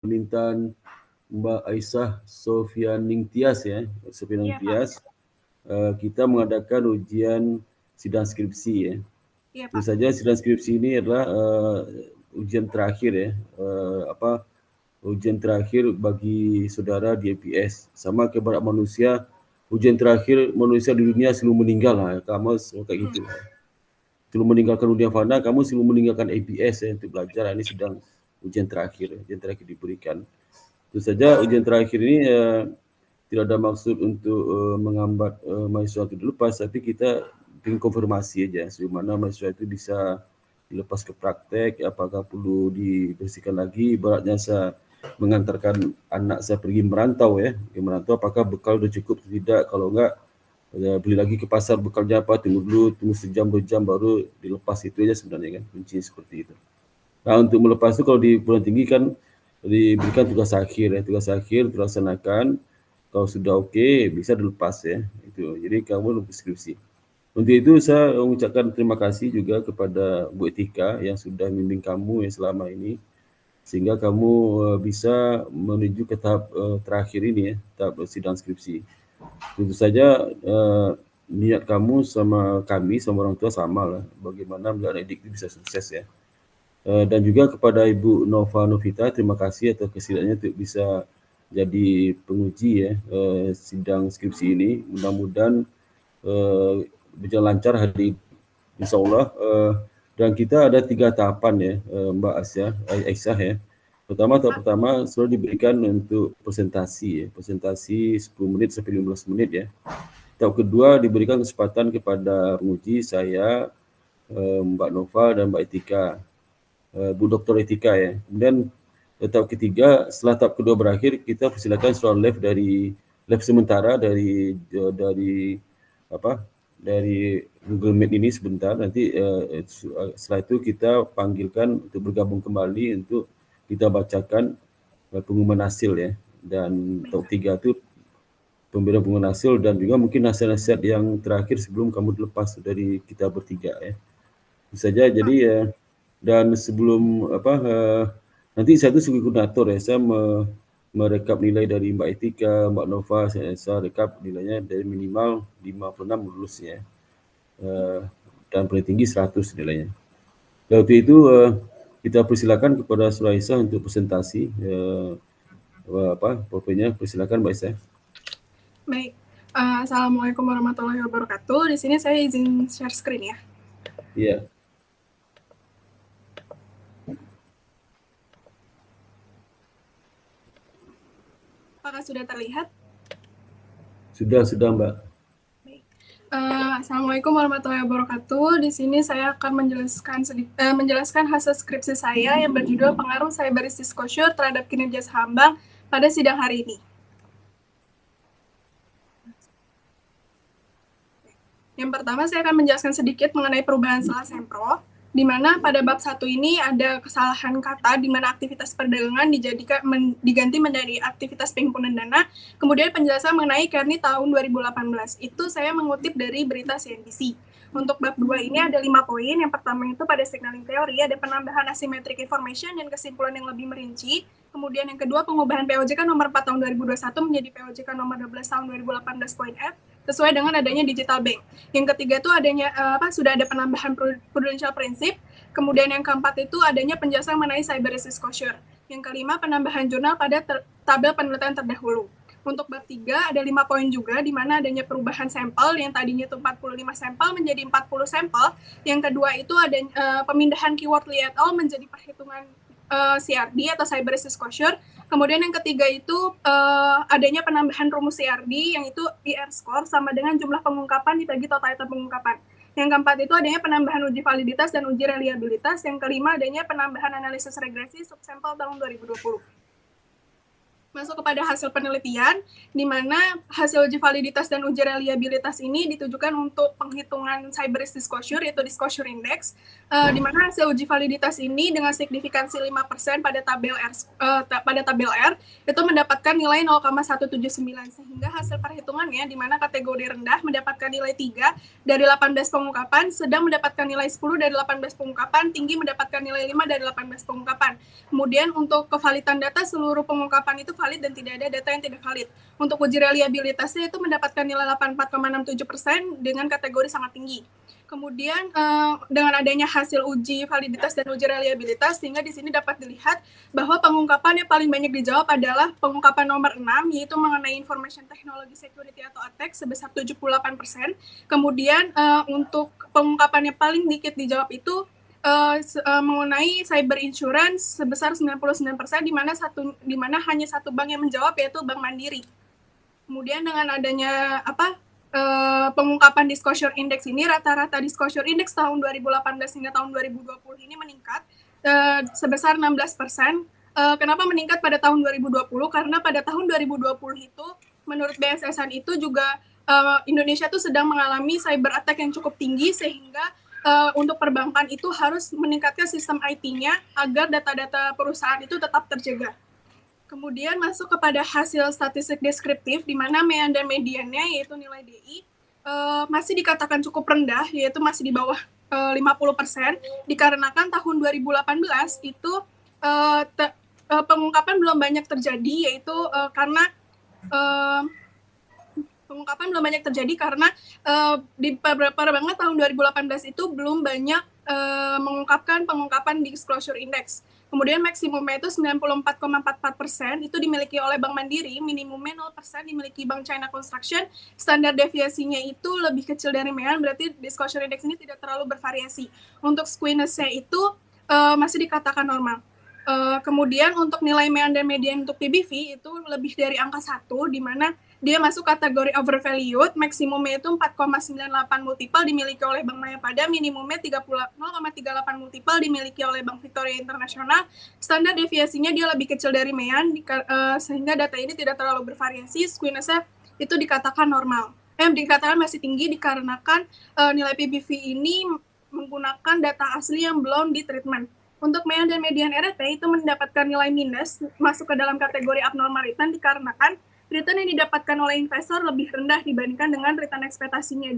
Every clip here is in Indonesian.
permintaan Mbak Aisyah Sofianing Tias ya, Sofianing Tias, kita mengadakan ujian sidang skripsi ya. Tentu saja sidang skripsi ini adalah ujian terakhir ya, ujian terakhir bagi saudara di MPS. Sama kepada manusia, ujian terakhir manusia di dunia sebelum meninggal lah, kamu kayak gitu. Sebelum meninggalkan dunia fana, kamu sebelum meninggalkan MPS ya, untuk belajar. Ini sedang ujian terakhir diberikan. Tentu saja ujian terakhir ini tidak ada maksud untuk menghambat mahasiswa itu dilepas, tapi kita ingin konfirmasi aja sejauh mana mahasiswa itu bisa dilepas ke praktek, apakah perlu dibersihkan lagi, ibaratnya saya mengantarkan anak saya pergi merantau ya, apakah bekal sudah cukup atau tidak, kalau enggak beli lagi ke pasar bekalnya apa, tunggu sejam 2 jam baru dilepas, itu aja sebenarnya kan, kunci seperti itu. Nah, untuk melepas itu kalau di perguruan tinggi kan diberikan tugas akhir ya, tugas akhir dilaksanakan, kalau sudah oke, bisa dilepas ya, itu. Jadi kamu lebih skripsi. Untuk itu saya mengucapkan terima kasih juga kepada Bu Etika yang sudah membimbing kamu ya selama ini, sehingga kamu bisa menuju ke tahap terakhir ini ya, tahap sidang skripsi. Tentu saja niat kamu sama kami, sama orang tua sama lah, bagaimana anak didik bisa sukses ya. Dan juga kepada Ibu Nova Novita, terima kasih atas kesediaannya untuk bisa jadi penguji ya sidang skripsi ini. Mudah-mudahan berjalan lancar hari ini, insya Allah. Dan kita ada 3 tahapan ya, Mbak Aisyah ya. Tahap pertama sudah diberikan untuk presentasi ya, presentasi 10 menit sampai 15 menit ya. Tahap kedua diberikan kesempatan kepada penguji, saya, Mbak Nova dan Mbak Etika, Bu Dr. Etika ya. Kemudian tahap ketiga, setelah tahap kedua berakhir, kita persilakan soal live sementara dari Google Meet ini sebentar. Nanti setelah itu kita panggilkan untuk bergabung kembali untuk kita bacakan pengumuman hasil ya. Dan tahap 3 itu pemberian pengumuman hasil dan juga mungkin nasihat-nasihat yang terakhir sebelum kamu dilepas dari kita bertiga ya. Bisa saja jadi dan sebelum nanti saya itu sebagai koordinator ya, saya merekap nilai dari Mbak Etika, Mbak Nova, saya rekap nilainya dari minimal 56 lulus ya, dan paling tinggi 100 nilainya. Dan waktu itu kita persilakan kepada Surah Aisyah untuk presentasi, profilnya. Persilakan Mbak Aisyah. Baik, Assalamualaikum warahmatullahi wabarakatuh. Di sini saya izin share screen ya. Iya. Apakah sudah terlihat? Sudah Mbak. Baik. Assalamualaikum warahmatullahi wabarakatuh. Di sini saya akan menjelaskan hasil skripsi saya yang berjudul Pengaruh Cyber Disclosure terhadap Kinerja Saham Bank pada sidang hari ini. Yang pertama, saya akan menjelaskan sedikit mengenai perubahan salah sempro, di mana pada bab 1 ini ada kesalahan kata di mana aktivitas perdagangan diganti menjadi aktivitas penghimpunan dana. Kemudian penjelasan mengenai Kearney tahun 2018. Itu saya mengutip dari berita CNBC. Untuk bab 2 ini ada 5 poin. Yang pertama itu pada signaling teori ada penambahan asymmetric information dan kesimpulan yang lebih merinci. Kemudian yang kedua, pengubahan POJK nomor 4 tahun 2021 menjadi POJK nomor 12 tahun 2018 poin F sesuai dengan adanya digital bank. Yang ketiga itu adanya sudah ada penambahan prudential prinsip. Kemudian yang keempat itu adanya penjelasan mengenai cyber risk disclosure. Yang kelima, penambahan jurnal pada tabel penelitian terdahulu. Untuk bab 3 ada 5 poin juga, di mana adanya perubahan sampel yang tadinya itu 45 sampel menjadi 40 sampel. Yang kedua itu ada pemindahan keyword Lee et al. Menjadi perhitungan CRD atau cyber risk disclosure. Kemudian yang ketiga itu adanya penambahan rumus CRD yang itu IR score sama dengan jumlah pengungkapan dibagi totalitas pengungkapan. Yang keempat itu adanya penambahan uji validitas dan uji reliabilitas. Yang kelima adanya penambahan analisis regresi subsampel tahun 2020. Masuk kepada hasil penelitian, di mana hasil uji validitas dan uji reliabilitas ini ditujukan untuk penghitungan cyber risk disclosure, yaitu disclosure index, di mana hasil uji validitas ini dengan signifikansi 5% pada tabel R itu mendapatkan nilai 0,179, sehingga hasil perhitungannya di mana kategori rendah mendapatkan nilai 3 dari 18 pengungkapan, sedang mendapatkan nilai 10 dari 18 pengungkapan, tinggi mendapatkan nilai 5 dari 18 pengungkapan. Kemudian untuk kevalidan data, seluruh pengungkapan itu valid dan tidak ada data yang tidak valid. Untuk uji reliabilitasnya itu mendapatkan nilai 84,67% dengan kategori sangat tinggi. Kemudian dengan adanya hasil uji validitas dan uji reliabilitas, sehingga di sini dapat dilihat bahwa pengungkapan yang paling banyak dijawab adalah pengungkapan nomor 6, yaitu mengenai information technology security atau ATEC sebesar 78%. Kemudian untuk pengungkapan yang paling dikit dijawab itu mengenai cyber insurance sebesar 99%, di mana hanya satu bank yang menjawab, yaitu Bank Mandiri. Kemudian dengan adanya pengungkapan disclosure index ini, rata-rata disclosure index tahun 2018 hingga tahun 2020 ini meningkat sebesar 16%. Kenapa meningkat pada tahun 2020? Karena pada tahun 2020 itu menurut BSSN itu juga Indonesia tuh sedang mengalami cyber attack yang cukup tinggi, sehingga untuk perbankan itu harus meningkatkan sistem IT-nya agar data-data perusahaan itu tetap terjaga. Kemudian masuk kepada hasil statistik deskriptif, di mana mean dan mediannya, yaitu nilai DI, masih dikatakan cukup rendah, yaitu masih di bawah 50%, dikarenakan tahun 2018 itu pengungkapan belum banyak terjadi, yaitu karena pengungkapan belum banyak terjadi karena di perbankan tahun 2018 itu belum banyak mengungkapkan pengungkapan disclosure index. Kemudian maksimumnya itu 94,44% itu dimiliki oleh Bank Mandiri, minimumnya 0% dimiliki Bank China Construction, standar deviasinya itu lebih kecil dari mean, berarti disclosure index ini tidak terlalu bervariasi. Untuk squeamisnya itu masih dikatakan normal. Kemudian untuk nilai mean dan median untuk PBV itu lebih dari angka 1, di mana dia masuk kategori overvalued, maksimumnya itu 4,98 multiple dimiliki oleh Bank Mayapada, minimumnya 0,38 multiple dimiliki oleh Bank Victoria Internasional. Standar deviasinya dia lebih kecil dari mean, sehingga data ini tidak terlalu bervariasi. Squeamisnya itu dikatakan normal. Dikatakan masih tinggi dikarenakan nilai PBV ini menggunakan data asli yang belum ditreatment. Untuk mean dan median RT itu mendapatkan nilai minus, masuk ke dalam kategori abnormal return, dikarenakan return yang didapatkan oleh investor lebih rendah dibandingkan dengan return ekspektasinya,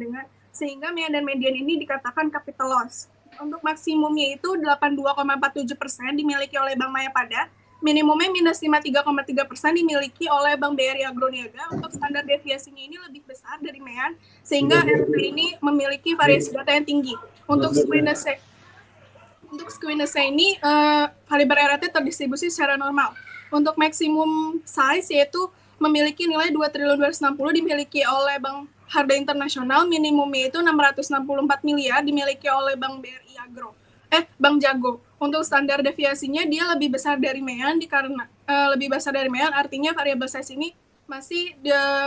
sehingga mean dan median ini dikatakan capital loss. Untuk maksimumnya itu 82,47% dimiliki oleh Bank Mayapada, minimumnya minus 53,3% dimiliki oleh Bank BRI Agroniaga. Untuk standar deviasinya ini lebih besar dari mean, sehingga RT ini memiliki variasi data yang tinggi. Untuk squeamisnya ini kaliber RT terdistribusi secara normal. Untuk maksimum size yaitu memiliki nilai 2.260 dimiliki oleh Bank Harda Internasional, minimumnya itu 664 miliar dimiliki oleh Bank BRI Bank Jago. Untuk standar deviasinya dia lebih besar dari mean, artinya variabel size ini masih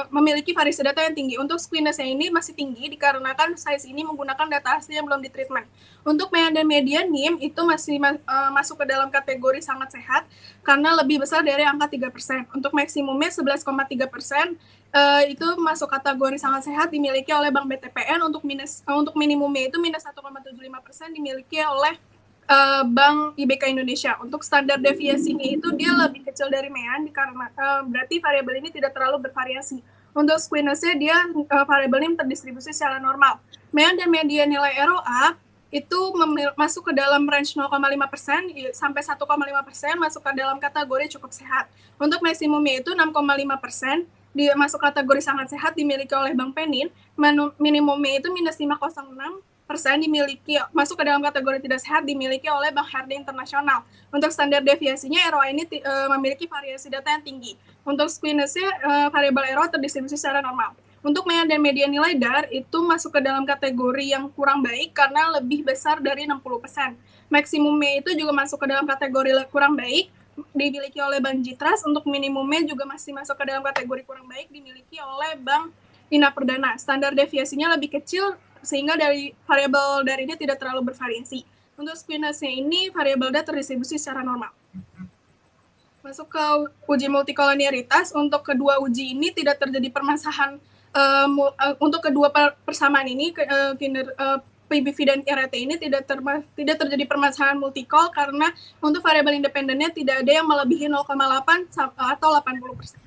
memiliki variasi data yang tinggi. Untuk squeamisnya ini masih tinggi dikarenakan size ini menggunakan data asli yang belum ditreatment. Untuk mean dan median NIM itu masih masuk ke dalam kategori sangat sehat karena lebih besar dari angka 3%. Untuk maksimumnya 11,3%, itu masuk kategori sangat sehat dimiliki oleh Bank BTPN. Untuk minimumnya itu minus 1,75% dimiliki oleh Bank IBK Indonesia. Untuk standar deviasinya itu dia lebih kecil dari mean, karena berarti variabel ini tidak terlalu bervariasi. Untuk squeamisnya dia variabel ini terdistribusi secara normal. Mean dan median nilai ROA itu masuk ke dalam range 0,5% sampai 1,5%, masuk ke dalam kategori cukup sehat. Untuk maksimumnya itu 6,5%, dia masuk kategori sangat sehat dimiliki oleh Bank Penin, minimumnya itu minus 5,06%, dimiliki masuk ke dalam kategori tidak sehat dimiliki oleh Bank Harda Internasional. Untuk standar deviasinya ROA ini memiliki variasi data yang tinggi. Untuk squeamisnya variabel ROA terdistribusi secara normal. Untuk mean dan median nilai DAR itu masuk ke dalam kategori yang kurang baik karena lebih besar dari 60%. Maksimumnya itu juga masuk ke dalam kategori kurang baik dimiliki oleh Bank Jitras. Untuk minimumnya juga masih masuk ke dalam kategori kurang baik dimiliki oleh Bank Ina Perdana. Standar deviasinya lebih kecil sehingga dari variabel DAR ini tidak terlalu bervariasi. Untuk squeamisnya ini variabel DAR terdistribusi secara normal. Masuk ke uji multikolonialitas, untuk kedua uji ini tidak terjadi permasalahan. Untuk kedua persamaan ini, PBV dan RT ini tidak terjadi permasalahan multikol karena untuk variabel independennya tidak ada yang melebihi 0,8 atau 80%.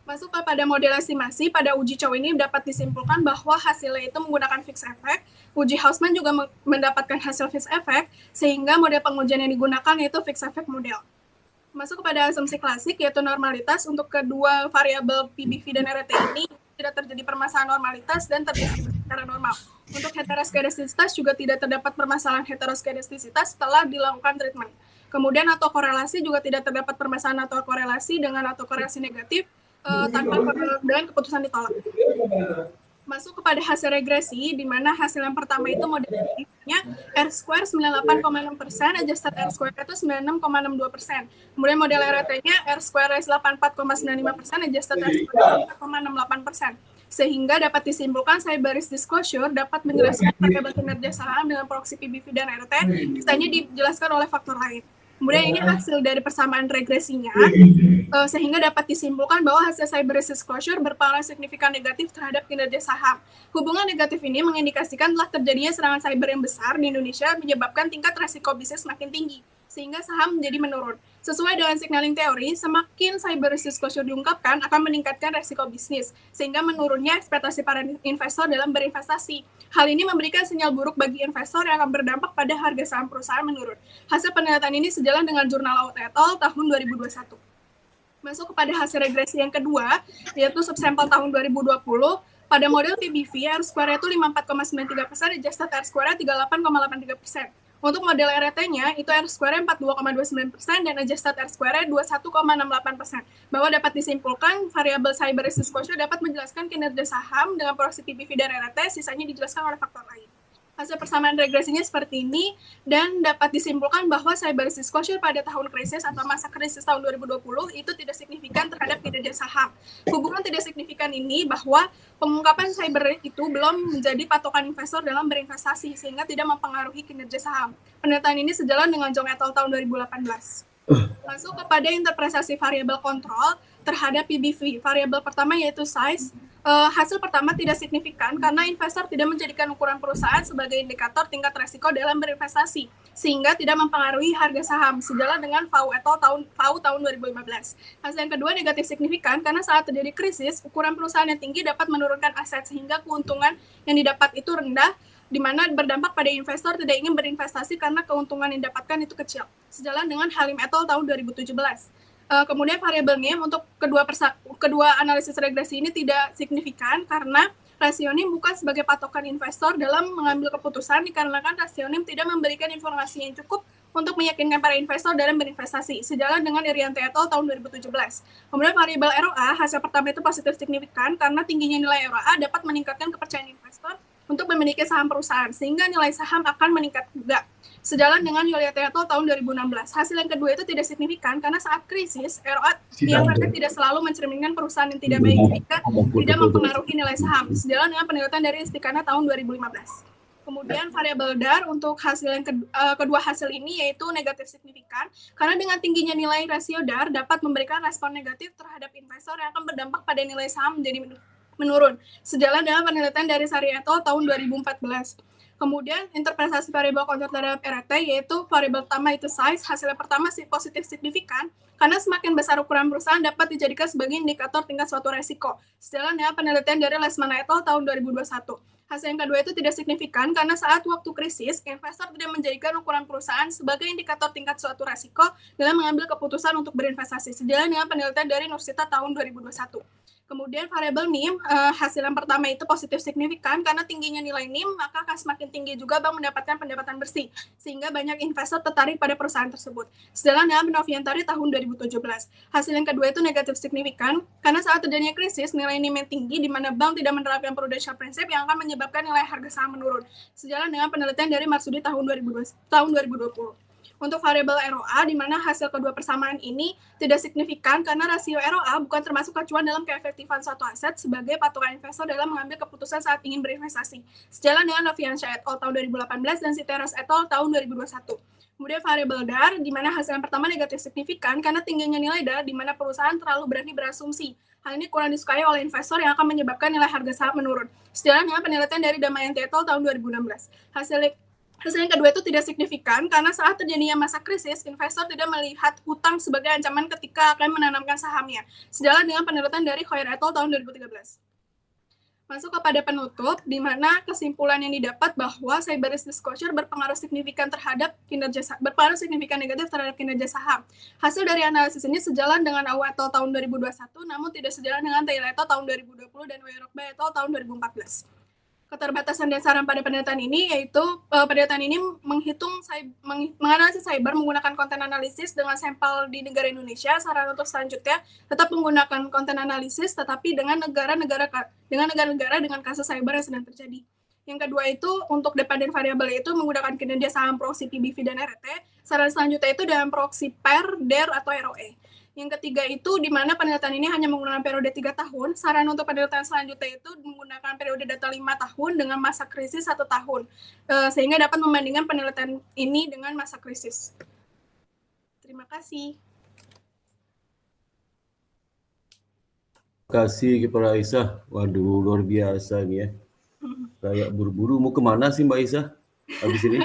Masuk kepada model estimasi, pada uji Chow ini dapat disimpulkan bahwa hasilnya itu menggunakan fixed effect. Uji Hausman juga mendapatkan hasil fixed effect, sehingga model pengujian yang digunakan yaitu fixed effect model. Masuk kepada asumsi klasik, yaitu normalitas. Untuk kedua variabel PBV dan RT ini tidak terjadi permasalahan normalitas dan terdistribusi secara normal. Untuk heteroskedastisitas juga tidak terdapat permasalahan heteroskedastisitas setelah dilakukan treatment. Kemudian autokorelasi juga tidak terdapat permasalahan autokorelasi dengan autokorelasi negatif tanpa dengan keputusan ditolak. Masuk kepada hasil regresi, di mana hasil yang pertama itu modelnya R-square 98,6%, adjusted R-square itu 96,62%. Kemudian model RT-nya R-square 84,95%, adjusted R-square 4,68%. Sehingga dapat disimpulkan cyber risk disclosure dapat menjelaskan variabel kinerja saham dengan proxy PBV dan RT, sisanya dijelaskan oleh faktor lain. Kemudian ini hasil dari persamaan regresinya, sehingga dapat disimpulkan bahwa hasil cyber risk disclosure berpengaruh signifikan negatif terhadap kinerja saham. Hubungan negatif ini mengindikasikan telah terjadinya serangan cyber yang besar di Indonesia menyebabkan tingkat resiko bisnis makin tinggi, sehingga saham menjadi menurun. Sesuai dengan signaling teori, semakin cyber risk disclosure diungkapkan akan meningkatkan resiko bisnis, sehingga menurunnya ekspektasi para investor dalam berinvestasi. Hal ini memberikan sinyal buruk bagi investor yang akan berdampak pada harga saham perusahaan menurun. Hasil penelitian ini sejalan dengan jurnal Out et al. Tahun 2021. Masuk kepada hasil regresi yang kedua, yaitu subsampel tahun 2020. Pada model PBV, R-square itu 54,93%, adjusted R-square 38,83%. Untuk model RT-nya, itu R-square 42,29% dan adjusted R-square 21,68%. Bahwa dapat disimpulkan, variabel cyber risk disclosure dapat menjelaskan kinerja saham dengan proyeksi PBV dan RT, sisanya dijelaskan oleh faktor lain. Hasil persamaan regresinya seperti ini, dan dapat disimpulkan bahwa cyber risk disclosure pada tahun krisis atau masa krisis tahun 2020 itu tidak signifikan terhadap kinerja saham. Hubungan tidak signifikan ini bahwa pengungkapan cyber risk itu belum menjadi patokan investor dalam berinvestasi, sehingga tidak mempengaruhi kinerja saham. Penelitian ini sejalan dengan Zhong et al. Tahun 2018. Masuk kepada interpretasi variabel kontrol terhadap PBV. Variabel pertama yaitu size. Hasil pertama tidak signifikan karena investor tidak menjadikan ukuran perusahaan sebagai indikator tingkat resiko dalam berinvestasi, sehingga tidak mempengaruhi harga saham, sejalan dengan FAU et al. tahun 2015. Hasil yang kedua negatif signifikan karena saat terjadi krisis, ukuran perusahaan yang tinggi dapat menurunkan aset sehingga keuntungan yang didapat itu rendah, di mana berdampak pada investor tidak ingin berinvestasi karena keuntungan yang didapatkan itu kecil, sejalan dengan Halim et al. Tahun 2017. Kemudian variabel NIM untuk kedua analisis regresi ini tidak signifikan karena rasio NIM bukan sebagai patokan investor dalam mengambil keputusan dikarenakan rasio NIM tidak memberikan informasi yang cukup untuk meyakinkan para investor dalam berinvestasi, sejalan dengan Irianto et al. Tahun 2017. Kemudian variabel ROA, hasil pertama itu positif signifikan karena tingginya nilai ROA dapat meningkatkan kepercayaan investor untuk memiliki saham perusahaan, sehingga nilai saham akan meningkat juga. Sejalan dengan Yulianto et al. Tahun 2016. Hasil yang kedua itu tidak signifikan karena saat krisis, ROA yang tidak selalu mencerminkan perusahaan yang tidak baik, sehingga tidak mempengaruhi nilai saham. Sejalan dengan penelitian dari Istikana tahun 2015. Kemudian variabel DAR untuk hasil yang kedua hasil ini yaitu negatif signifikan karena dengan tingginya nilai rasio DAR dapat memberikan respon negatif terhadap investor yang akan berdampak pada nilai saham menjadi menurun. Sejalan dengan penelitian dari Sari et al. Tahun 2014. Kemudian interpretasi variabel kontrol terhadap RT yaitu variabel pertama itu size, hasilnya pertama positif signifikan karena semakin besar ukuran perusahaan dapat dijadikan sebagai indikator tingkat suatu resiko. Sejalan dengan penelitian dari Lesmana et al. Tahun 2021. Hasil yang kedua itu tidak signifikan karena saat waktu krisis, investor tidak menjadikan ukuran perusahaan sebagai indikator tingkat suatu resiko dalam mengambil keputusan untuk berinvestasi. Sejalan dengan penelitian dari Nursita tahun 2021. Kemudian variabel NIM, hasil yang pertama itu positif signifikan karena tingginya nilai NIM, maka akan semakin tinggi juga bank mendapatkan pendapatan bersih, sehingga banyak investor tertarik pada perusahaan tersebut. Sejalan dengan Noviantari tahun 2017. Hasil yang kedua itu negatif signifikan karena saat terjadinya krisis, nilai NIM yang tinggi di mana bank tidak menerapkan prudential principle yang akan menyebabkan nilai harga saham menurun. Sejalan dengan penelitian dari Marsudi tahun 2020. Untuk variabel ROA, di mana hasil kedua persamaan ini tidak signifikan karena rasio ROA bukan termasuk acuan dalam keefektifan suatu aset sebagai patokan investor dalam mengambil keputusan saat ingin berinvestasi. Sejalan dengan Noviansyah et al. Tahun 2018 dan Siteros et al. Tahun 2021. Kemudian variabel DAR, di mana hasil yang pertama negatif signifikan karena tingginya nilai DAR, di mana perusahaan terlalu berani berasumsi. Hal ini kurang disukai oleh investor yang akan menyebabkan nilai harga saham menurun. Sejalan dengan penelitian dari Damayanti et al. Tahun 2016. Hasil yang kedua itu tidak signifikan karena saat terjadinya masa krisis, investor tidak melihat hutang sebagai ancaman ketika akan menanamkan sahamnya. Sejalan dengan penelitian dari Hoyer et al. Tahun 2013. Masuk kepada penutup, di mana kesimpulan yang didapat bahwa cyber risk disclosure berpengaruh signifikan negatif terhadap kinerja saham. Hasil dari analisis ini sejalan dengan AU et al. Tahun 2021, namun tidak sejalan dengan Taylor et al. Tahun 2020 dan Weyrauchba et al. Tahun 2014. Keterbatasan dan saran pada penelitian ini yaitu penelitian ini menganalisis cyber menggunakan konten analisis dengan sampel di negara Indonesia. Saran untuk selanjutnya tetap menggunakan konten analisis tetapi dengan negara-negara dengan kasus cyber yang sedang terjadi. Yang kedua itu untuk dependent variable itu menggunakan kinerja saham proxy PBV dan RT. Saran selanjutnya itu dengan proxy pair, DER atau ROE. Yang ketiga itu di mana penelitian ini hanya menggunakan periode 3 tahun. Saran untuk penelitian selanjutnya itu menggunakan periode data 5 tahun dengan masa krisis 1 tahun. Sehingga dapat membandingkan penelitian ini dengan masa krisis. Terima kasih. Terima kasih kepada Aisyah. Waduh, luar biasa nih ya. Kayak buru-buru. Mau kemana sih Mbak Aisyah habis ini?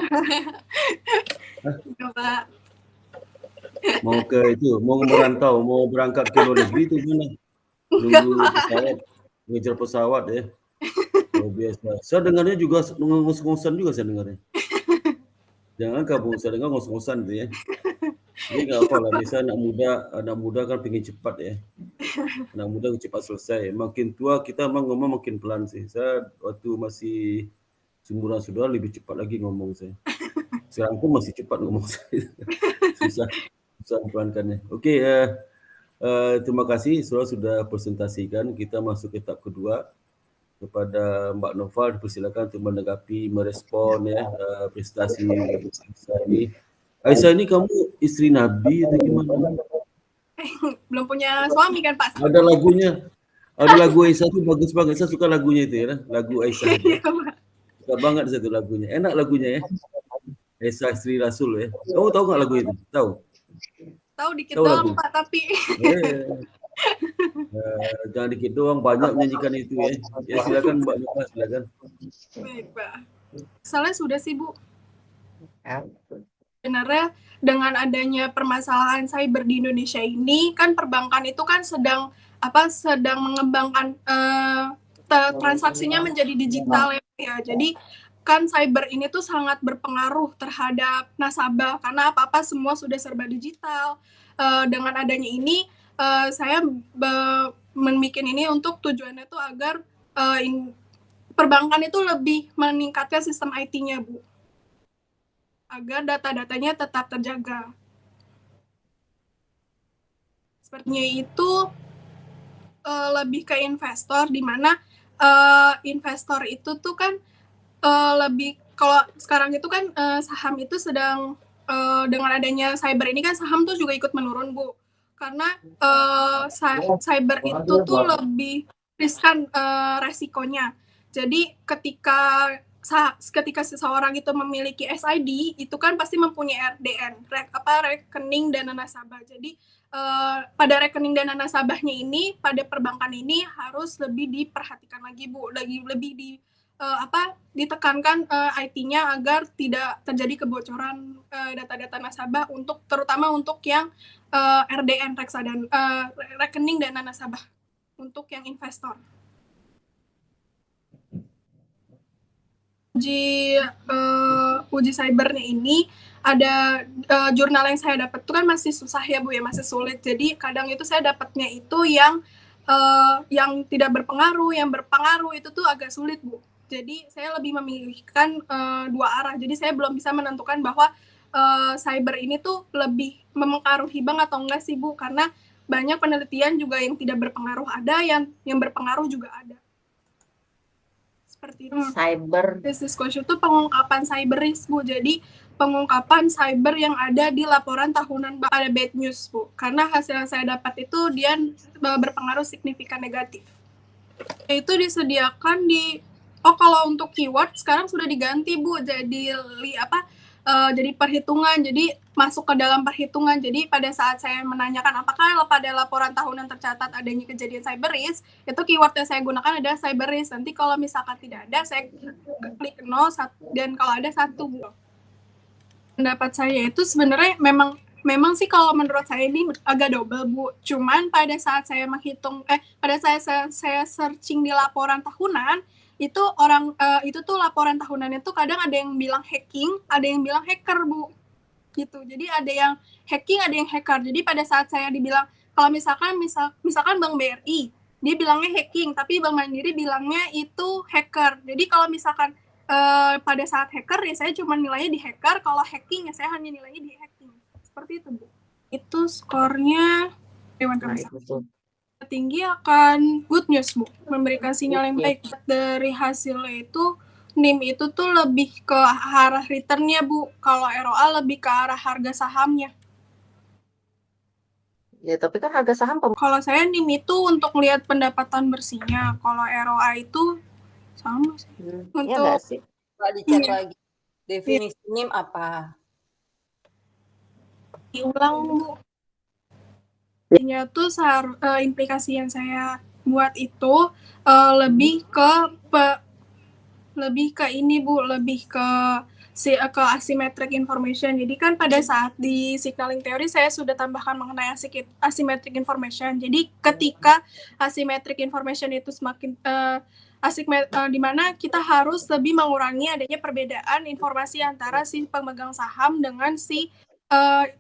Pak. Mau ke itu, mau merantau, mau berangkat ke luar negeri itu mana? Nunggu pesawat, ngejar pesawat ya. Luar biasa. Saya dengarnya juga ngos-ngosan juga saya dengarnya. Jangan kamu saya dengar ngos-ngosan tuh ya. Ini nggak apa lah, biasa anak muda kan pengen cepat ya. Anak muda cepat selesai. Makin tua kita emang ngomong makin pelan sih. Saya waktu masih seumuran saudara lebih cepat lagi ngomong saya. Sekarang pun masih cepat ngomong saya. Susah pelankannya. Oke, terima kasih sudah presentasikan. Kita masuk ke tahap kedua. Kepada Mbak Nova dipersilakan untuk menanggapi, merespon ya prestasi Aisyah ini. Aisyah ini kamu istri Nabi atau gimana? Belum punya suami kan Pak? Ada lagunya. Ada lagu Aisyah itu bagus banget. Saya suka lagunya itu ya, lagu Aisyah. Suka banget satu lagunya. Enak lagunya ya. Aisyah istri Rasul ya. Kamu tahu nggak lagu itu? Tahu? Tahu dikit doang Pak, tapi jangan dikit doang, banyak menyanyikan itu ya. Ya silakan Mbak Nova, silakan. Baik Pak. Soalnya sudah sih Bu. Sebenarnya dengan adanya permasalahan cyber di Indonesia ini kan perbankan itu kan sedang mengembangkan transaksinya menjadi digital ya. Jadi kan cyber ini tuh sangat berpengaruh terhadap nasabah karena apa-apa semua sudah serba digital. Dengan adanya ini saya membuat ini untuk tujuannya tuh agar perbankan itu lebih meningkatkan sistem IT-nya Bu, agar data-datanya tetap terjaga. Sepertinya itu lebih ke investor, di mana investor itu tuh kan lebih, kalau sekarang itu kan saham itu sedang dengan adanya cyber ini kan saham tuh juga ikut menurun Bu, karena cyber itu tuh lebih riskan resikonya. Jadi ketika seseorang itu memiliki SID itu kan pasti mempunyai RDN, rekening dana nasabah. Jadi pada rekening dana nasabahnya ini pada perbankan ini harus lebih diperhatikan lagi Bu, lebih ditekankan IT-nya agar tidak terjadi kebocoran data-data nasabah terutama untuk yang RDN rekening dana nasabah untuk yang investor. Uji cybernya ini ada jurnal yang saya dapat itu kan masih susah ya Bu ya, masih sulit. Jadi kadang itu saya dapatnya itu yang tidak berpengaruh, yang berpengaruh itu tuh agak sulit Bu. Jadi saya lebih memilihkan dua arah. Jadi saya belum bisa menentukan bahwa cyber ini tuh lebih mempengaruhi bank atau enggak sih Bu, karena banyak penelitian juga yang tidak berpengaruh ada, yang berpengaruh juga ada. Seperti itu. Cyber risk disclosure itu pengungkapan cyber risk Bu. Jadi pengungkapan cyber yang ada di laporan tahunan ada bad news Bu. Karena hasil yang saya dapat itu dia berpengaruh signifikan negatif. Itu disediakan di kalau untuk keyword sekarang sudah diganti Bu, jadi jadi perhitungan, jadi masuk ke dalam perhitungan. Jadi pada saat saya menanyakan apakah pada laporan tahunan tercatat adanya kejadian cyber risk, itu keyword yang saya gunakan adalah cyber risk. Nanti kalau misalkan tidak ada, saya klik 0, dan kalau ada 1. Pendapat saya itu sebenarnya memang sih kalau menurut saya ini agak double, Bu. Cuman pada saat saya pada saat saya searching di laporan tahunan, itu itu tuh laporan tahunannya tuh kadang ada yang bilang hacking, ada yang bilang hacker, Bu. Gitu. Jadi ada yang hacking, ada yang hacker. Jadi pada saat saya dibilang, kalau misalkan Bank BRI, dia bilangnya hacking, tapi Bank Mandiri bilangnya itu hacker. Jadi kalau misalkan pada saat hacker ya saya cuma nilainya di hacker, kalau hacking ya saya hanya nilainya di hacking. Seperti itu, Bu. Itu skornya Dewan Komisaris. Tinggi akan good news, Bu. Memberikan sinyal yang baik. Dari hasilnya itu NIM itu tuh lebih ke arah return-nya, Bu. Kalau ROA lebih ke arah harga sahamnya. Ya, tapi kan harga saham kalau saya NIM itu untuk lihat pendapatan bersihnya. Kalau ROA itu sama sih. Untuk ya nggak sih? Dicek lagi. Definisi NIM apa? Diulang, Bu. Tuh implikasi yang saya buat itu lebih ke ini, Bu, lebih ke asymmetric information. Jadi kan pada saat di signaling teori saya sudah tambahkan mengenai asymmetric information. Jadi ketika asymmetric information itu semakin di mana kita harus lebih mengurangi adanya perbedaan informasi antara si pemegang saham dengan si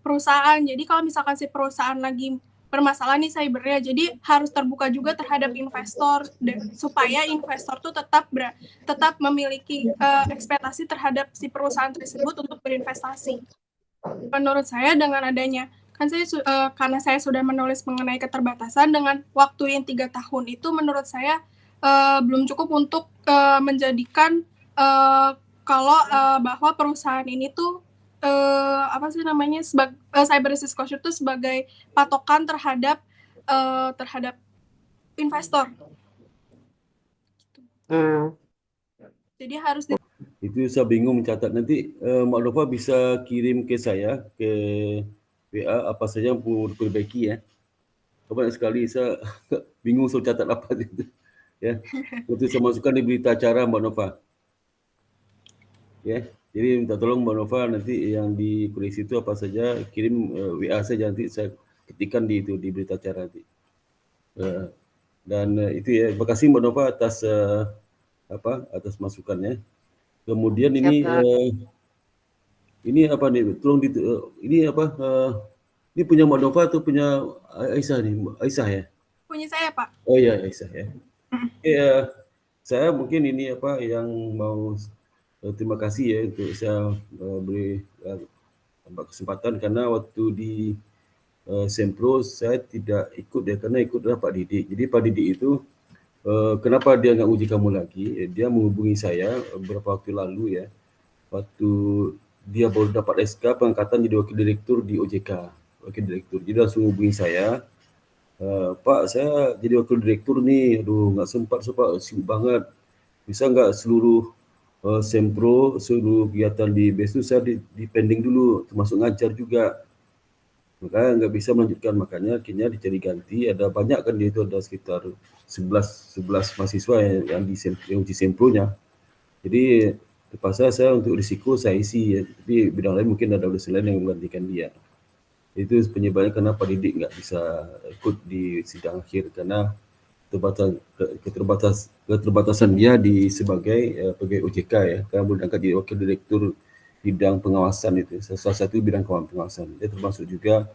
perusahaan. Jadi kalau misalkan si perusahaan lagi bermasalah nih cybernya, jadi harus terbuka juga terhadap investor supaya investor tuh tetap memiliki ekspektasi terhadap si perusahaan tersebut untuk berinvestasi. Menurut saya dengan adanya karena saya sudah menulis mengenai keterbatasan dengan waktu yang 3 tahun itu menurut saya belum cukup untuk menjadikan bahwa perusahaan ini tuh cyber risk disclosure itu sebagai patokan terhadap investor. Jadi harus itu saya bingung mencatat. Nanti Mak Nova bisa kirim ke saya ke WA apa saja yang perlu diperbaiki ya. Banyak sekali saya bingung soal catat apa itu. Ya. Untuk saya masukkan di berita acara Mbak Nova. Ya. Jadi minta tolong Mbak Nova nanti yang di koleksi itu apa saja kirim WA saja, nanti saya ketikkan di berita acara nanti. Dan itu ya, terima kasih Mbak Nova atas atas masukannya. Kemudian ini apa nih? Tolong ini apa? Ini punya Mbak Nova atau punya Aisyah nih? Aisyah ya? Punya saya, Pak. Oh ya, Aisyah ya. Saya mungkin ini apa yang mau terima kasih ya untuk saya beri kesempatan, karena waktu di Sempro saya tidak ikut ya, karena ikutlah Pak Didik. Jadi Pak Didik itu kenapa dia nggak uji kamu lagi? Dia menghubungi saya beberapa waktu lalu ya, waktu dia baru dapat SK pengangkatan jadi wakil direktur di OJK, wakil direktur. Jadi langsung hubungi saya, Pak saya jadi wakil direktur nih, aduh nggak sempat, sibuk banget. Bisa nggak seluruh Sempro, seluruh kegiatan di BES itu saya di pending dulu, termasuk ngajar juga. Makanya nggak bisa melanjutkan, makanya akhirnya dicari ganti. Ada banyak kan, dia itu ada sekitar 11 mahasiswa yang uji Sempronya. Jadi terpaksa saya untuk risiko saya isi ya. Tapi bidang lain mungkin ada dosen lain yang menggantikan dia. Itu penyebabnya kenapa Didik nggak bisa ikut di sidang akhir, karena keterbatasan dia sebagai pegawai OJK ya, karena belum diangkat jadi wakil direktur bidang pengawasan itu, salah satu bidang pengawasan. Dia termasuk juga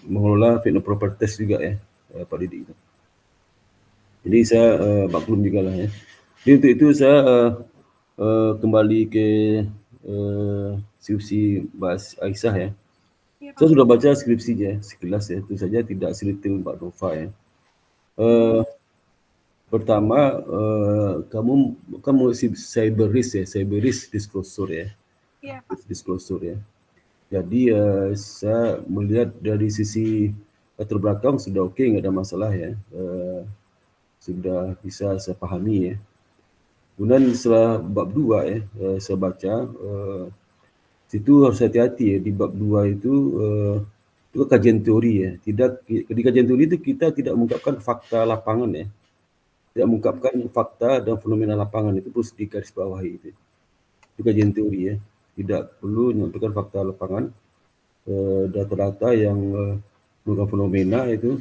mengelola fit and proper test juga ya, Pak Didik itu. Jadi saya maklum juga lah ya. Jadi untuk itu saya kembali ke skripsi Mbak Aisyah ya. Saya sudah baca skripsinya sekilas ya, itu saja tidak sedetail Mbak Nova ya. Pertama, kamu cyber risk disclosure ya. Iya, Disclosure ya. Jadi saya melihat dari sisi latar belakang sudah oke, nggak ada masalah ya. Sudah bisa saya pahami ya. Kemudian setelah bab 2 ya, saya baca, situ harus hati-hati ya, di bab 2 itu kajian teori ya. Di kajian teori itu kita tidak mengungkapkan fakta lapangan ya. Tidak mengungkapkan fakta dan fenomena lapangan, itu harus digarisbawahi itu. Itu kajian teori ya. Tidak perlu menyampaikan fakta lapangan, data-data yang mengungkapkan fenomena itu,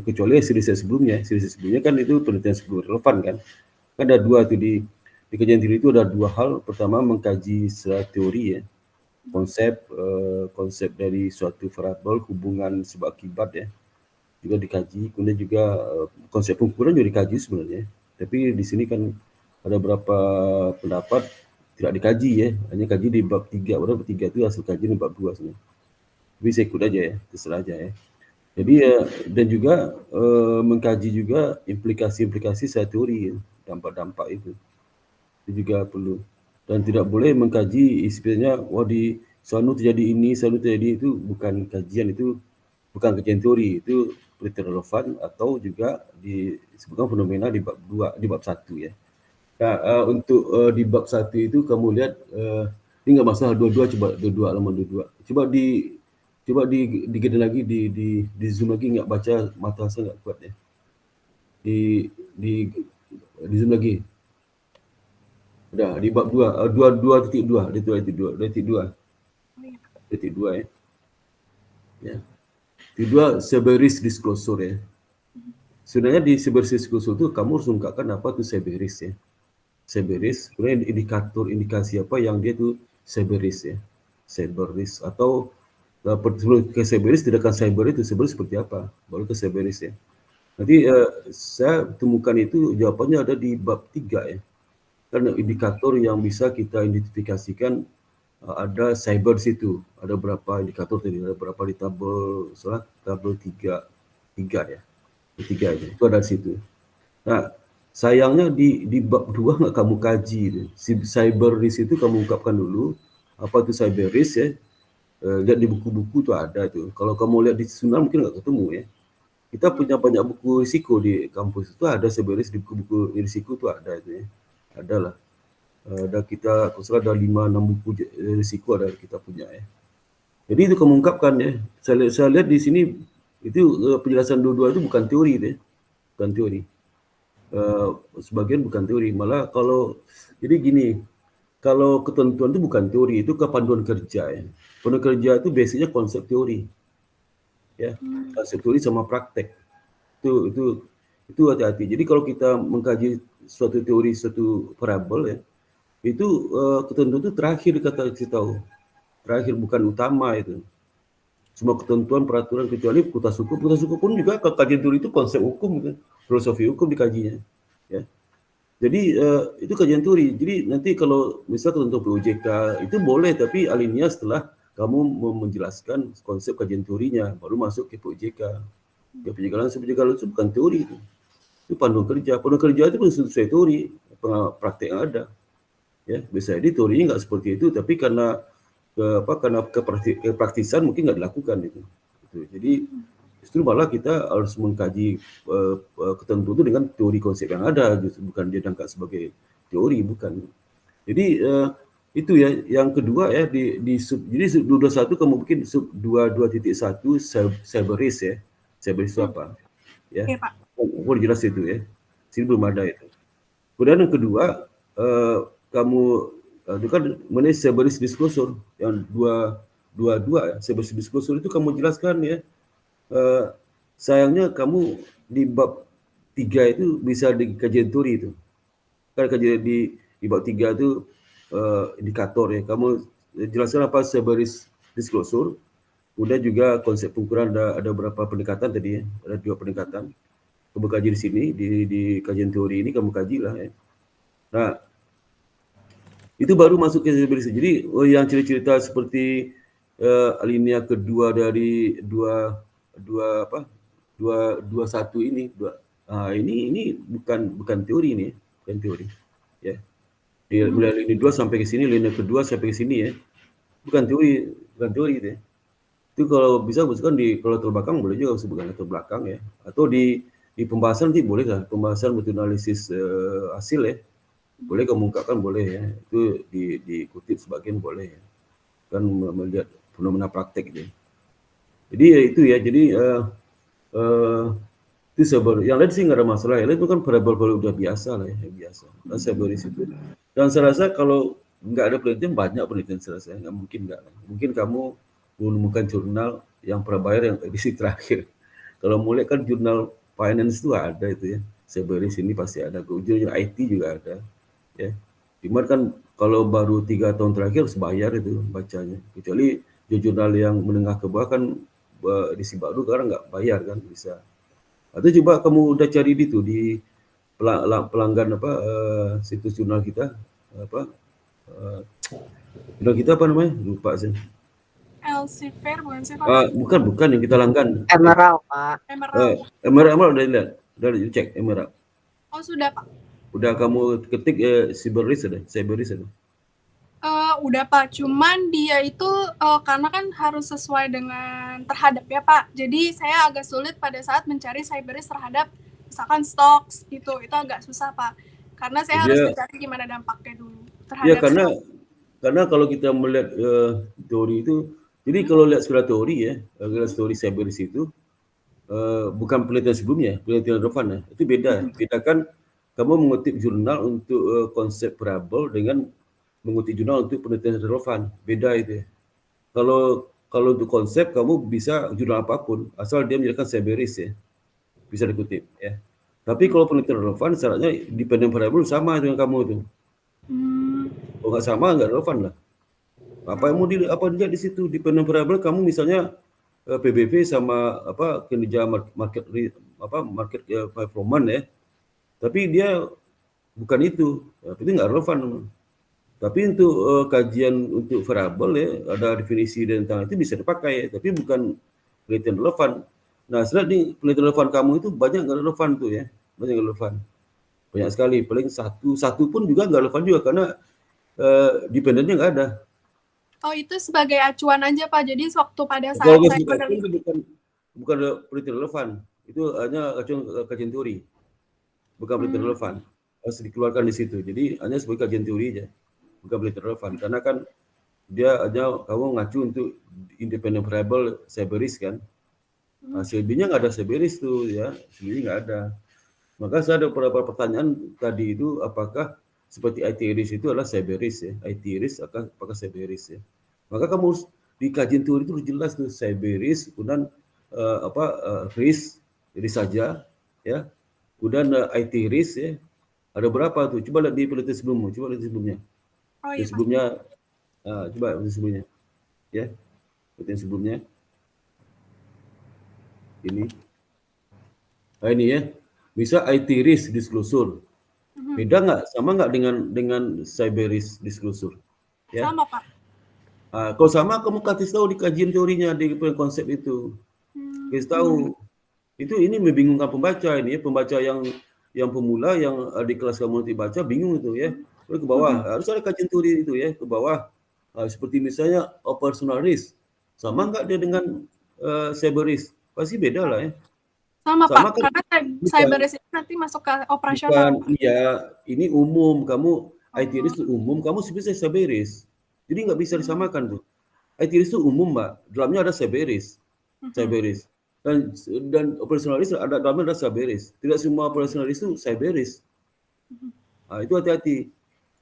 kecuali seri sebelumnya. Seri sebelumnya kan itu penelitian sebelum relevan kan. Kan ada dua tuh di kajian teori itu ada dua hal. Pertama, mengkaji secara teori ya, konsep dari suatu variabel, hubungan sebab akibat ya, juga dikaji. Kemudian juga konsep pengukuran juga dikaji sebenarnya. Tapi di sini kan ada beberapa pendapat tidak dikaji ya, hanya kaji di bab 3. Padahal bab 3 itu hasil kaji di bab 2 sebenarnya. Tapi saya ikut aja ya, terserah aja ya. Jadi dan juga mengkaji juga implikasi-implikasi secara teori, dampak-dampak itu juga perlu. Dan tidak boleh mengkaji istilahnya, wah di sana terjadi ini, sana terjadi itu, bukan kajian itu, bukan kajian teori, itu penelitian relevan atau juga disebutkan fenomena di bab 2, di bab 1 ya. Nah, untuk di bab 1 itu kamu lihat, ini nggak masalah dua-dua, coba dua-dua halaman dua-dua. Coba digedein lagi, di zoom lagi, nggak baca, mata saya nggak kuat ya. Di zoom lagi. Udah, di bab 2, 2.2, ya. Ya. Titik 2, Severus disclosure ya. Sebenarnya di Severus disclosure itu kamu harus ungkapkan apa tuh Severus ya. Severus, kemudian indikasi apa yang dia tuh Severus ya. Severus, atau sebelum ke Severus, tindakan cyber itu Severus seperti apa, baru ke Severus ya. Nanti saya temukan itu jawabannya ada di bab 3 ya. Karena indikator yang bisa kita identifikasikan ada cyber situ. Ada berapa indikator tadi? Ada berapa di tabel 3 ya. 3 itu ada di situ. Nah, sayangnya di bab 2 nggak kamu kaji. Cyber risk itu kamu ungkapkan dulu. Apa itu cyber risk ya? Lihat di buku-buku tuh ada tuh. Kalau kamu lihat di Sunan mungkin nggak ketemu ya. Kita punya banyak buku risiko di kampus itu, ada cyber risk di buku-buku risiko tuh ada itu ya. Adalah. Dan kita ada 5-6 buku risiko ada kita punya ya. Jadi itu kamu ungkapkan ya. Saya lihat di sini itu penjelasan dua-dua itu bukan teori deh, bukan teori. Sebagian bukan teori, malah jadi gini, kalau ketentuan itu bukan teori, itu ke panduan kerja ya. Panduan kerja itu biasanya konsep teori, ya, konsep teori sama praktek. Itu hati-hati. Jadi kalau kita mengkaji suatu teori, suatu variabel ya, itu ketentuan itu terakhir kata kita tahu, terakhir bukan utama itu. Semua ketentuan, peraturan, kecuali kutas hukum pun juga kajian teori itu konsep hukum kan, filosofi hukum dikajinya ya. Jadi itu kajian teori. Jadi nanti kalau misal ketentuan POJK itu boleh, tapi alinea setelah kamu menjelaskan konsep kajian teorinya, baru masuk ke POJK. Ya, penjagalan itu bukan teori itu panduan kerja. Panduan kerja itu sesuai teori, praktek yang ada. Ya, bisa jadi teorinya nggak seperti itu, tapi karena kepraktisan mungkin nggak dilakukan itu. Jadi justru malah kita harus mengkaji ketentuan itu dengan teori konsep yang ada, justru bukan dia diangkat sebagai teori, bukan. Jadi itu ya. Yang kedua ya, jadi sub 221 kamu bikin sub 22.1 cyber risk ya. Cyber risk itu apa? Ya. Iya, Pak. Oh, jelas itu ya. Sini belum ada itu. Kemudian yang kedua, kamu itu kan mengenai cyber risk disclosure yang 222 ya. Cyber risk disclosure itu kamu jelaskan ya. Sayangnya kamu di bab 3 itu bisa di kajian teori itu. Kan kajian di bab 3 itu indikator ya. Kamu jelaskan apa cyber risk disclosure. Kemudian juga konsep pengukuran ada berapa pendekatan tadi ya. Ada 2 pendekatan. Kamu kaji di sini, di kajian teori ini kamu kajilah ya. Nah, itu baru masuk ke cyber risk. Jadi yang cerita seperti alinea kedua dari 221 ini, ini bukan teori ini, bukan teori. Ya. Mulai alinea 2 sampai ke sini, alinea kedua sampai ke sini ya. Bukan teori itu ya. Itu kalau bisa sebutkan di kalau latar belakang boleh juga sebutkan latar belakang ya. Atau di pembahasan nanti boleh lah, pembahasan butuh analisis hasil ya. Boleh kamu ungkapkan, boleh ya. Itu dikutip sebagian boleh ya. Kan melihat fenomena praktek gitu. Jadi ya itu ya. Jadi itu yang lain sih nggak ada masalah. Yang lain itu kan variabel udah biasa lah ya, biasa. Dan Cerberus itu. Dan saya rasa kalau nggak ada penelitian, banyak penelitian saya rasa. Nggak mungkin nggak. Mungkin kamu menemukan jurnal yang prabayar yang edisi terakhir. Kalau mulai kan jurnal finance itu ada itu ya. Cerberus ini pasti ada. Jurnal IT juga ada. Ya. Cuman kan kalau baru 3 tahun terakhir harus bayar itu bacanya. Kecuali jurnal yang menengah ke bawah kan edisi baru karena nggak bayar kan bisa. Atau coba kamu udah cari di pelanggan apa situs jurnal kita apa jurnal kita apa namanya? Lupa sih. Elsevier bukan sih Pak? Bukan yang kita langgan. Emerald, Pak. Emerald udah lihat. Udah cek Emerald. Oh, sudah, Pak. Udah kamu ketik Cerberus ada? Udah Pak, cuman dia itu karena kan harus sesuai dengan terhadap ya Pak. Jadi saya agak sulit pada saat mencari Cerberus terhadap misalkan stocks gitu. Itu agak susah Pak. Karena saya harus mencari gimana dampaknya dulu terhadap. Ya karena kalau kita melihat teori itu, jadi kalau lihat secara teori ya, teori Cerberus itu bukan penelitian sebelumnya, penelitian relevan ya. Itu beda. Bedakan kamu mengutip jurnal untuk konsep variabel dengan mengutip jurnal untuk penelitian relevan, beda itu ya. Kalau untuk konsep kamu bisa jurnal apapun asal dia menjelaskan Cerberus ya, bisa dikutip ya. Tapi kalau penelitian relevan syaratnya dependent variable sama dengan kamu itu. Kalau nggak sama nggak relevan lah. Apa yang mau dilihat di situ dependent variable kamu misalnya PBV sama apa kinerja market performance ya. Tapi dia bukan itu nggak relevan. Tapi untuk kajian untuk variabel ya, ada definisi tentang itu bisa dipakai, tapi bukan penelitian relevan. Nah, setelah di penelitian relevan kamu itu banyak nggak relevan tuh ya, banyak nggak relevan. Banyak sekali, paling satu pun juga nggak relevan juga karena dependennya nggak ada. Oh, itu sebagai acuan aja Pak. Jadi waktu pada saat kalau saya itu bukan penelitian relevan, itu hanya kajian teori, bukan penelitian relevan. Harus dikeluarkan di situ. Jadi hanya sebagai kajian teori aja. Bukan penelitian relevan karena kan dia hanya kamu ngacu untuk independent variable Cerberus kan. Selebihnya nggak ada Cerberus tuh ya, selebihnya nggak ada. Maka saya ada beberapa pertanyaan tadi itu apakah seperti IT-RIS itu adalah Cerberus ya, IT-RIS apakah Cerberus ya. Maka kamu di kajian teori itu jelas tuh Cerberus, kemudian RIS saja ya, kemudian IT-RIS ya. Ada berapa tuh? Coba lihat di penelitian sebelumnya. Oh, iya, sebelumnya, coba sebelumnya, ya, penelitian sebelumnya, ini, ini ya, bisa IT risk disclosure, beda nggak, sama nggak dengan Cerberus disclosure? Ya? Sama Pak. Kalau sama kamu kasih tahu di kajian teorinya di konsep itu, kasih tahu, itu ini membingungkan pembaca ini ya, pembaca yang pemula yang di kelas kamu nanti baca bingung itu ya. Ke bawah harus ada kajian teori itu ya, ke bawah seperti misalnya operational risk sama nggak dia dengan Cerberus? Pasti beda lah ya. Sama Pak, kan, karena Cerberus itu nanti masuk ke operasional. Iya, ini umum, kamu IT risk itu umum, kamu bisa Cerberus, jadi nggak bisa disamakan tuh. IT risk itu umum Mbak, dalamnya ada Cerberus, dan operational risk ada dalamnya ada Cerberus. Tidak semua operational risk itu Cerberus. Itu hati-hati.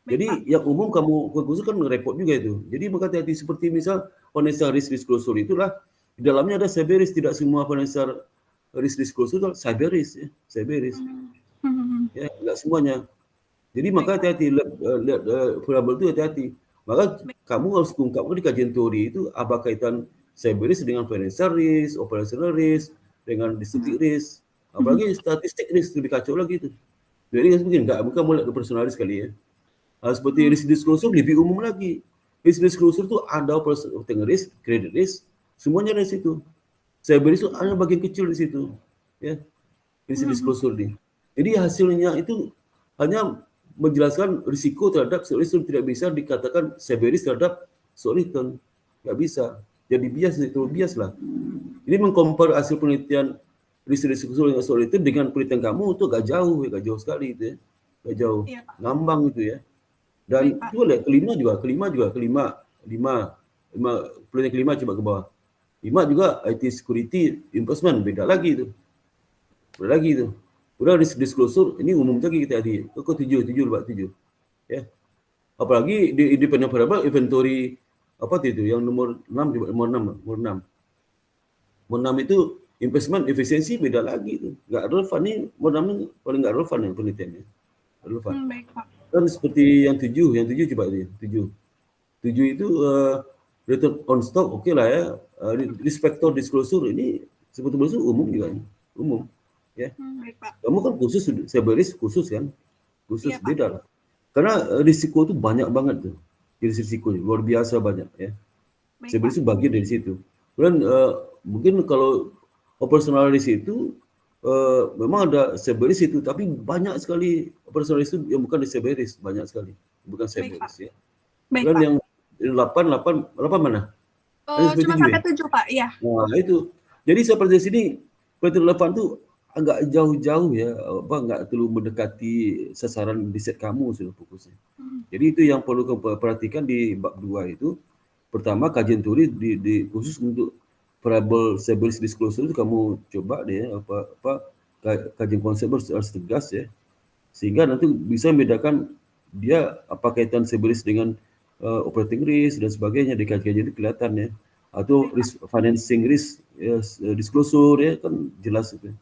Jadi yang umum kamu khusus kan repot juga itu. Jadi maka hati-hati seperti misal financial risk disclosure itulah di dalamnya ada Cerberus, tidak semua financial risk disclosure itu Cerberus ya, Cerberus. Ya, enggak semuanya. Jadi maka hati-hati lihat variabel itu hati-hati. Maka kamu harus ungkapkan di kajian teori itu apa kaitan Cerberus dengan financial risk, operational risk, dengan distributive risk, apalagi statistik risk lebih kacau lagi itu. Jadi mungkin bukan mulai ke personal risk kali ya. Seperti risk disclosure lebih umum lagi. Risk disclosure itu ada operational risk, credit risk, semuanya dari situ. Cerberus itu hanya bagian kecil di situ, ya. Risk disclosure ini. Jadi hasilnya itu hanya menjelaskan risiko terhadap seorang tidak bisa dikatakan Cerberus terhadap seorang nggak bisa. Jadi bias lah. Ini mengkompar hasil penelitian risk disclosure dengan seorang dengan penelitian kamu itu agak jauh sekali itu ya. nggak jauh, Iya, Pak. ngambang itu ya. Dan Baik, Pak. coba lihat kelima, plan yang kelima coba ke bawah. 5 juga IT security investment, beda lagi itu. Udah disclosure, ini umum lagi kita tadi. Ke 7 ya. Apalagi di independent variable inventory apa itu yang nomor 6 coba nomor 6 itu investment efisiensi beda lagi itu. Enggak relevan nih, nomor 6 paling enggak relevan yang penelitiannya. Relevan. Baik, Pak. Kan seperti yang 7 coba itu. 7 itu return on stock oke lah ya. Respector disclosure ini sebetulnya umum juga. Umum ya. Baik, Pak. Kamu kan khusus, Cerberus khusus kan? Khusus Iya, Pak. beda lah. Karena risiko itu banyak banget tuh. Jenis risiko luar biasa banyak ya. Baik, Cerberus Pak. itu bagian dari situ. Kemudian mungkin kalau operational risk itu memang ada Cerberus itu, tapi banyak sekali operational risk itu yang bukan di Cerberus, banyak sekali. Bukan Cerberus ya. Baik, Kemudian Pak. yang 8 mana? Cuma sampai 7, Pak. Iya. Nah, itu. Jadi seperti sini, penelitian relevan tuh agak jauh-jauh ya, nggak terlalu mendekati sasaran riset kamu sudah fokusnya. Jadi itu yang perlu kamu perhatikan di bab 2 itu. Pertama, kajian teori di khusus untuk variable Cerberus disclosure itu kamu coba deh kajian konsep harus tegas ya. Sehingga nanti bisa membedakan dia apa kaitan Cerberus dengan operating risk dan sebagainya di kajian itu kelihatan ya. Atau risk financing risk disclosure ya kan jelas itu.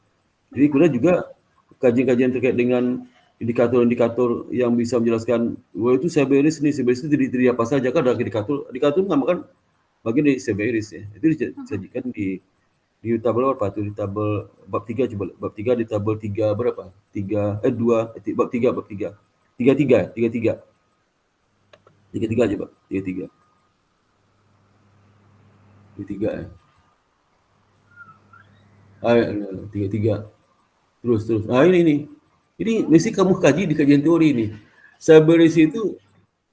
Jadi kemudian juga kajian-kajian terkait dengan indikator-indikator yang bisa menjelaskan bahwa itu Cerberus itu terdiri apa saja kan ada indikator menamakan bagian dari Cerberus ya. Itu disajikan di tabel apa tuh di tabel bab 3 coba bab 3 di tabel 3 berapa? 2 bab 3 33 coba 33 ya. 33 terus ini mesti kamu kaji di kajian teori ini. Cerberus itu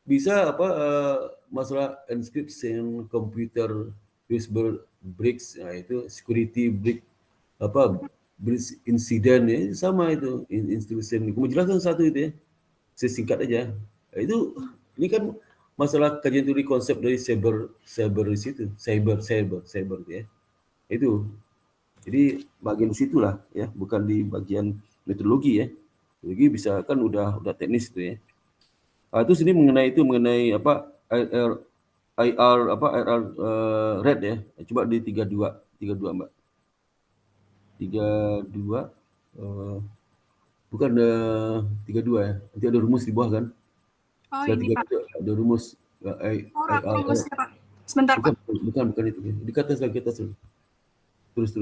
bisa masalah encryption computer breaks, nah itu security break breach incident ya sama itu institution. Kamu jelaskan satu itu ya, sesingkat aja. Nah, itu ini kan masalah kajian teori konsep dari Cerberus itu, cyber ya. Itu. Jadi bagian situlah ya, bukan di bagian metodologi ya. Metodologi bisa kan udah teknis itu ya. Terus ini mengenai apa IR red ya. Coba di 32 Mbak. 32 bukan 32 ya. Nanti ada rumus di bawah kan? Oh, ini Pak. Ada rumus rumusnya Pak. Sebentar Pak. Bukan itu ya. Di atas lagi Terus.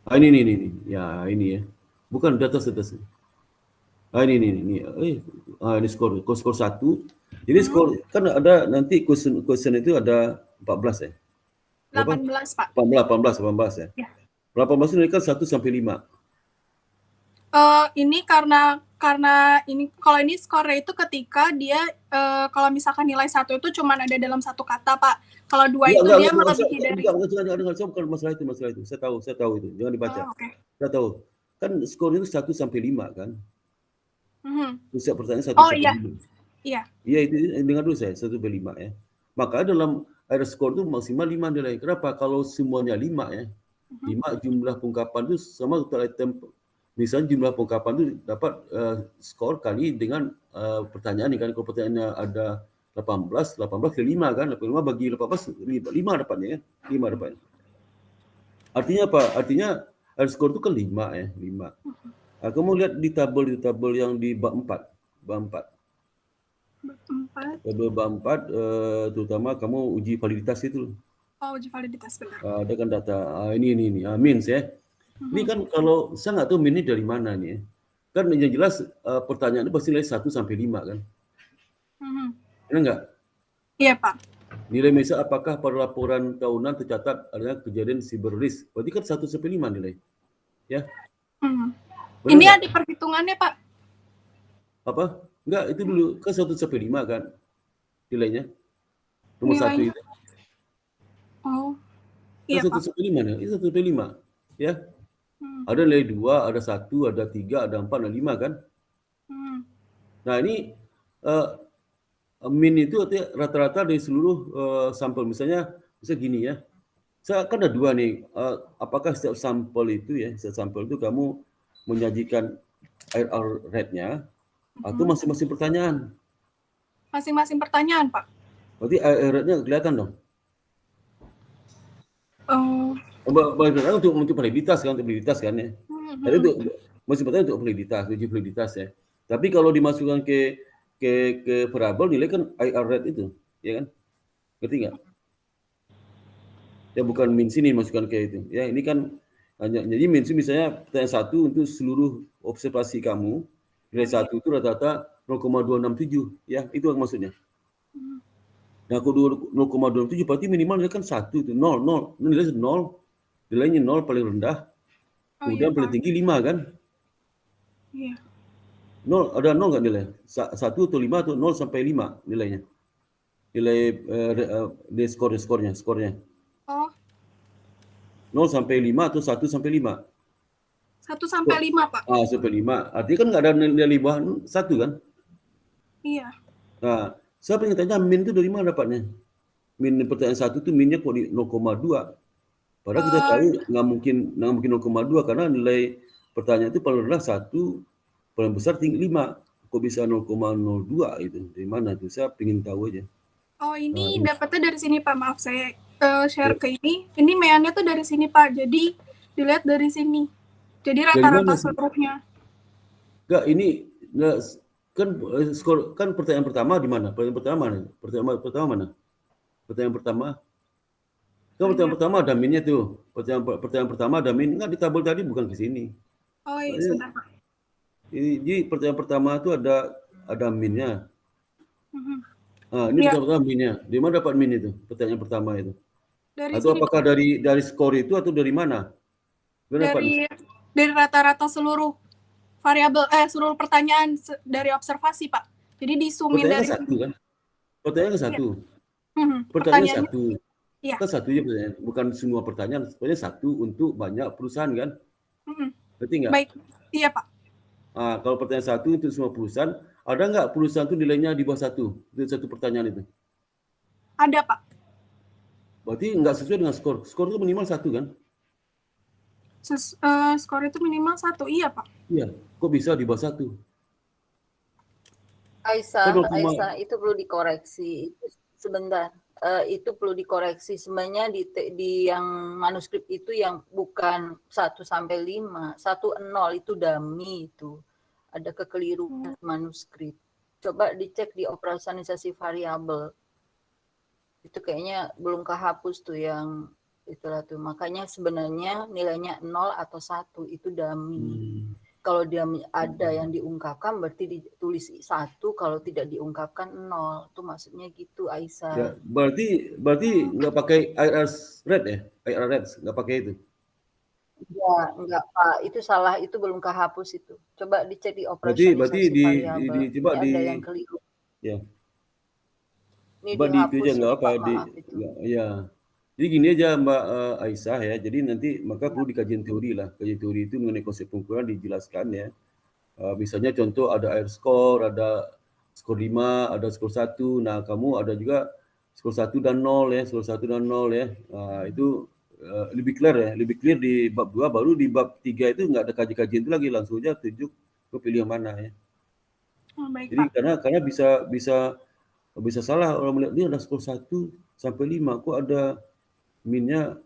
Ini. Ya, ini ya. Bukan di atas. Ini. Ini skor 1. Jadi skor kan ada nanti question itu ada 14 ya. 18 Pak. 18 ya. Ya. 18 itu kan 1 sampai 5. Ini karena ini kalau ini skornya itu ketika dia kalau misalkan nilai 1 itu cuma ada dalam satu kata Pak. Kalau 2 itu dia melebihi dari. Bukan masalah itu. Saya tahu itu. Jangan dibaca. Okay. Saya tahu. Kan skor itu 1 sampai 5 kan? Pusat pertanyaan 1 sampai 5. Iya. Iya itu dengar dulu saya 1 sampai 5 ya. Maka dalam ada skor itu maksimal 5 nilai. Kenapa? Kalau semuanya 5 ya. 5 jumlah pengungkapan itu sama total item. Misalnya jumlah pengungkapan itu dapat skor kali dengan pertanyaan ini kan. Kalau pertanyaannya ada 18 ke 5 kan. 5 bagi 18 5 dapatnya ya. 5 dapatnya. Artinya apa? Artinya skor itu kan 5 ya, 5. Kamu lihat di tabel yang di bab 4. Tabel bab 4 terutama kamu uji validitas itu. Oh, uji validitas benar. Ada kan data ini means ya. Ini kan kalau saya nggak tahu min ini dari mana nih ya. Kan yang jelas pertanyaannya pasti nilai 1 sampai 5 kan. Benar enggak? Iya, Pak. Nilai misal apakah pada laporan tahunan tercatat adanya kejadian cyber risk. Berarti kan 1 sampai 5 nilai. Ya. Ini ada perhitungannya, Pak. Apa? Enggak, itu dulu kan 1 sampai 5 kan nilainya. Nomor 1 itu. Oh. Iya, Kan 1 sampai 5 nih. Itu 1 sampai 5. Ya. Ada nilai 2, ada 1, ada 3, ada 4, ada 5 kan? Nah ini min itu artinya rata-rata dari seluruh sampel. Misalnya gini ya. Saya kan ada 2 nih. Apakah setiap sampel itu kamu menyajikan IRR rate-nya atau masing-masing pertanyaan? Masing-masing pertanyaan, Pak. Berarti IRR rate-nya kelihatan dong. Untuk validitas kan, ya. Jadi itu masih pertanyaan untuk uji validitas ya. Tapi kalau dimasukkan ke variabel nilai kan IRR rate itu, ya kan? Ngerti nggak? Ya bukan min sini masukkan ke itu. Ya ini kan hanya jadi min misalnya pertanyaan 1 untuk seluruh observasi kamu, nilai 1 itu rata-rata 0,267 ya, itu maksudnya. Nah, kalau 0,267 berarti minimal kan 1 itu 0, nilai 0, nilainya 0 paling rendah. Kemudian paling tinggi 5 kan? Iya. 0 ada 0 nggak nilai? 1 atau 5 atau 0 sampai 5 nilainya. Nilai skornya. Oh. 0 sampai 5 atau 1 sampai 5? 1 sampai 5, Pak. Sampai 5. Artinya kan nggak ada nilai bawah 1 kan? Iya. Nah, saya pengen tanya min itu dari mana dapatnya? Min pertanyaan 1 itu minnya kok di 0,2. Padahal kita tahu nggak mungkin 0,2 karena nilai pertanyaan itu paling rendah 1, paling besar tinggi 5. Kok bisa 0,02 itu? Dari mana tuh? Saya pengen tahu aja. Oh, ini dapatnya dari sini, Pak. Maaf, saya share ke ini. Ini meannya tuh dari sini, Pak. Jadi dilihat dari sini. Jadi rata-rata seluruhnya. Enggak, ini kan skor kan pertanyaan pertama di mana? Pertanyaan pertama mana? Pertanyaan pertama ada minnya tuh. Pertanyaan pertama ada min. Enggak, di tabel tadi bukan ke sini. Oh iya, sudah, Pak. Jadi pertanyaan pertama itu ada minnya. Ini pertanyaan pertama minnya. Di mana dapat min itu? Pertanyaan pertama itu. Atau apakah dari skor itu atau dari mana? Dari rata-rata seluruh variabel seluruh pertanyaan dari observasi, Pak. Jadi disumin dari satu kan? Pertanyaan satu. Pertanyaan satu. Iya. Kan satu aja pertanyaan, bukan semua pertanyaan. Sebenarnya satu untuk banyak perusahaan kan? Berarti nggak? Baik, iya Pak. Kalau pertanyaan satu untuk semua perusahaan, ada nggak perusahaan itu nilainya di bawah 1? Itu satu pertanyaan itu. Ada Pak. Berarti nggak sesuai dengan skor. Skor itu minimal 1 kan? Skor itu minimal 1, iya Pak. Iya, kok bisa di bawah 1? Aisyah, itu perlu dikoreksi. Sebentar, itu perlu dikoreksi. Sebenarnya di yang manuskrip itu yang bukan 1 sampai 5, 1, 0 itu dummy itu. Ada kekeliruan manuskrip. Coba dicek di operasionalisasi variabel. Itu kayaknya belum kehapus tuh yang itulah tuh. Makanya sebenarnya nilainya 0 atau 1 itu dummy. Kalau dia ada yang diungkapkan berarti ditulis 1, kalau tidak diungkapkan 0. Itu maksudnya gitu, Aisyah. Ya, berarti nggak pakai IRR rate ya? IRR rate nggak pakai itu? Ya, enggak Pak, itu salah, itu belum kehapus itu. Coba dicek di operasionalisasi variabel. Coba ada yang keliru. Ya. Ini coba di itu aja nggak apa ya. Jadi gini aja Mbak Aisyah ya. Jadi nanti maka perlu dikajian teori lah. Kajian teori itu mengenai konsep pengumpulan dijelaskan ya. Misalnya contoh ada air score, ada skor 5, ada skor 1. Nah, kamu ada juga skor 1 dan 0 ya, skor 1 dan 0 ya. Itu lebih clear ya, lebih clear di bab 2, baru di bab 3 itu nggak ada kajian itu lagi, langsung aja tunjuk ke pilih yang mana ya. Baik, jadi Pak. karena bisa salah orang melihat ini ada skor 1 sampai 5, kok ada minnya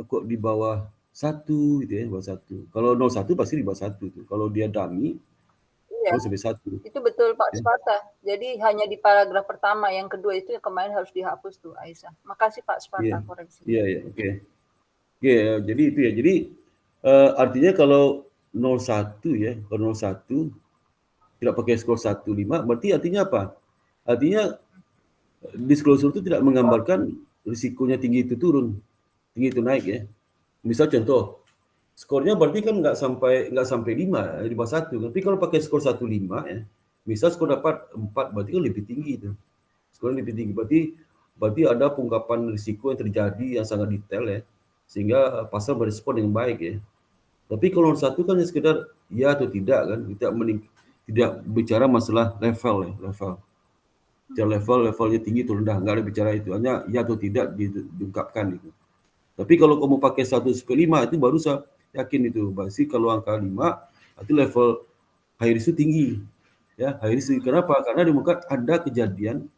kok di bawah 1 gitu ya, bawah 1. Kalau 01 pasti di bawah 1 tuh. Kalau dia dummy sampai 1. Itu betul Pak Spata. Jadi hanya di paragraf pertama, yang kedua itu yang kemarin harus dihapus tuh Aisyah. Makasih Pak Spata koreksi. Iya, oke. Oke, jadi itu ya. Jadi artinya kalau 01 ya, kalau 01 tidak pakai skor 1,5, berarti artinya apa? Artinya disclosure itu tidak menggambarkan risikonya tinggi itu turun, tinggi itu naik ya. Misal contoh, skornya berarti kan nggak sampai 5 di bawah 1. Tapi kalau pakai skor 1,5 ya, misal skor dapat 4, berarti kan lebih tinggi itu. Skornya lebih tinggi. Berarti ada pengungkapan risiko yang terjadi yang sangat detail ya. Sehingga pasar berespon dengan baik ya. Tapi kalau nomor 1 kan sekedar ya atau tidak kan, tidak bicara masalah level ya, levelnya tinggi atau rendah, nggak ada bicara itu, hanya ya atau tidak diungkapkan itu. Tapi kalau kamu pakai 1/5 itu baru saya yakin itu. Pasti kalau angka 5 itu level high risk itu tinggi. Ya, high risk kenapa? Karena ditemukan ada kejadian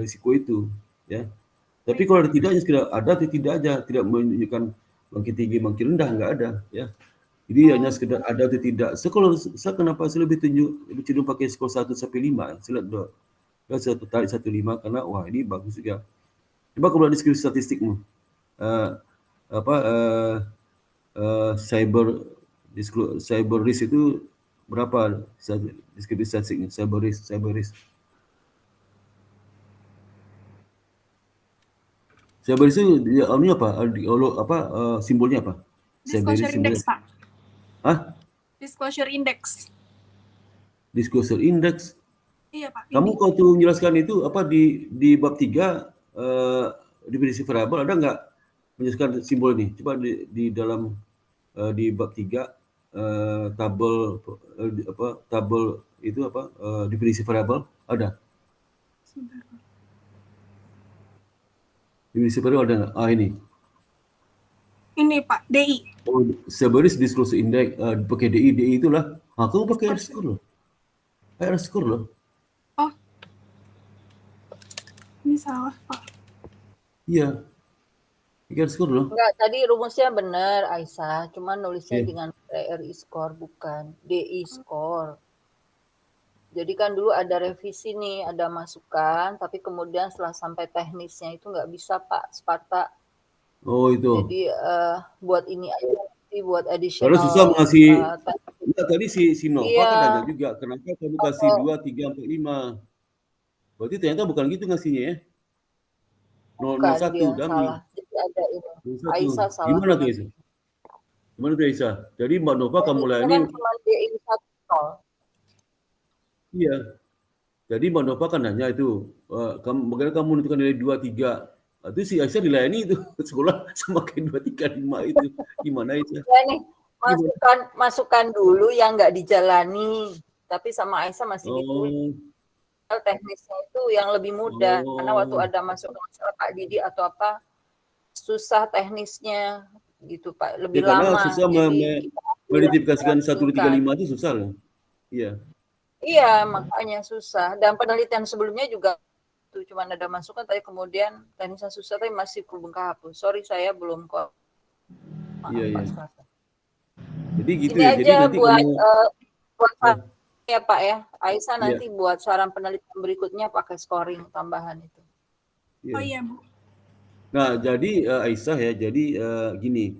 risiko itu, ya. Tapi kalau ada tidaknya sekedar ada atau tidak aja, tidak menunjukkan makin tinggi makin rendah, nggak ada, ya. Jadi hanya sekedar ada atau tidak. Kalau saya kenapa saya lebih cenderung pakai skor 1/5, saya lihat saya tertarik 1/5 karena wah ini bagus juga. Coba kalau deskripsi statistikmu, cyber risk itu berapa deskripsi statistiknya? Cyber risk. Cyber risk itu ini apa? Simbolnya apa? Disclosure index, Pak. Hah? Disclosure index. Disclosure index. Iya, Pak. Kamu waktu menjelaskan itu apa di bab 3 definisi variabel ada nggak menjelaskan simbol ini? Coba di dalam di bab 3 tabel itu apa definisi variabel ada? Definisi variabel ada nggak? Ini. Ini Pak, DI. Oh, cyber risk disclosure index pakai DI itulah. Kamu pakai R-score loh. R-score loh. Oh. Ini salah, Pak. Iya. Pakai R-score loh. Enggak, tadi rumusnya benar Aisyah, cuman nulisnya dengan RI score bukan DI score. Jadi kan dulu ada revisi nih, ada masukan, tapi kemudian setelah sampai teknisnya itu nggak bisa Pak Sparta. Oh itu. Jadi buat ini aja, buat additional. Kalau susah ngasih, tadi si Nova kan ada juga. Kenapa kamu kasih 2, 3, 4, 5? Berarti ternyata bukan gitu ngasihnya ya? 0,1 dummy. Salah. Jadi ada ini. Aisyah salah. Gimana tuh Aisyah? Aisyah? Jadi Mbak Nova kamu layani. Kan cuma DI 1. Iya. Jadi Mbak Nova kan nanya itu, bagaimana kamu menentukan nilai 2, 3? Itu si Aisyah dilayani itu sekolah sama kayak 2, 3, 5 itu. Gimana itu? Ya nih, masukan dulu yang nggak dijalani, tapi sama Aisyah masih ditulis. Teknisnya itu yang lebih mudah, karena waktu ada masuk masalah Pak Didi atau apa, susah teknisnya gitu Pak, lebih lama. Karena susah mengidentifikasikan 1, 2, 3, 5 itu susah loh. Iya. Iya, makanya susah. Dan penelitian sebelumnya juga itu cuma ada masukan, tapi kemudian teknisnya susah, tapi masih belum kehapus. Sorry, saya belum kok. Iya. Jadi gitu ini ya. Aja jadi nanti buat, kamu ya Pak ya, Aisyah nanti buat saran penelitian berikutnya pakai scoring tambahan itu. Oh iya Bu. Nah jadi Aisyah ya, jadi gini.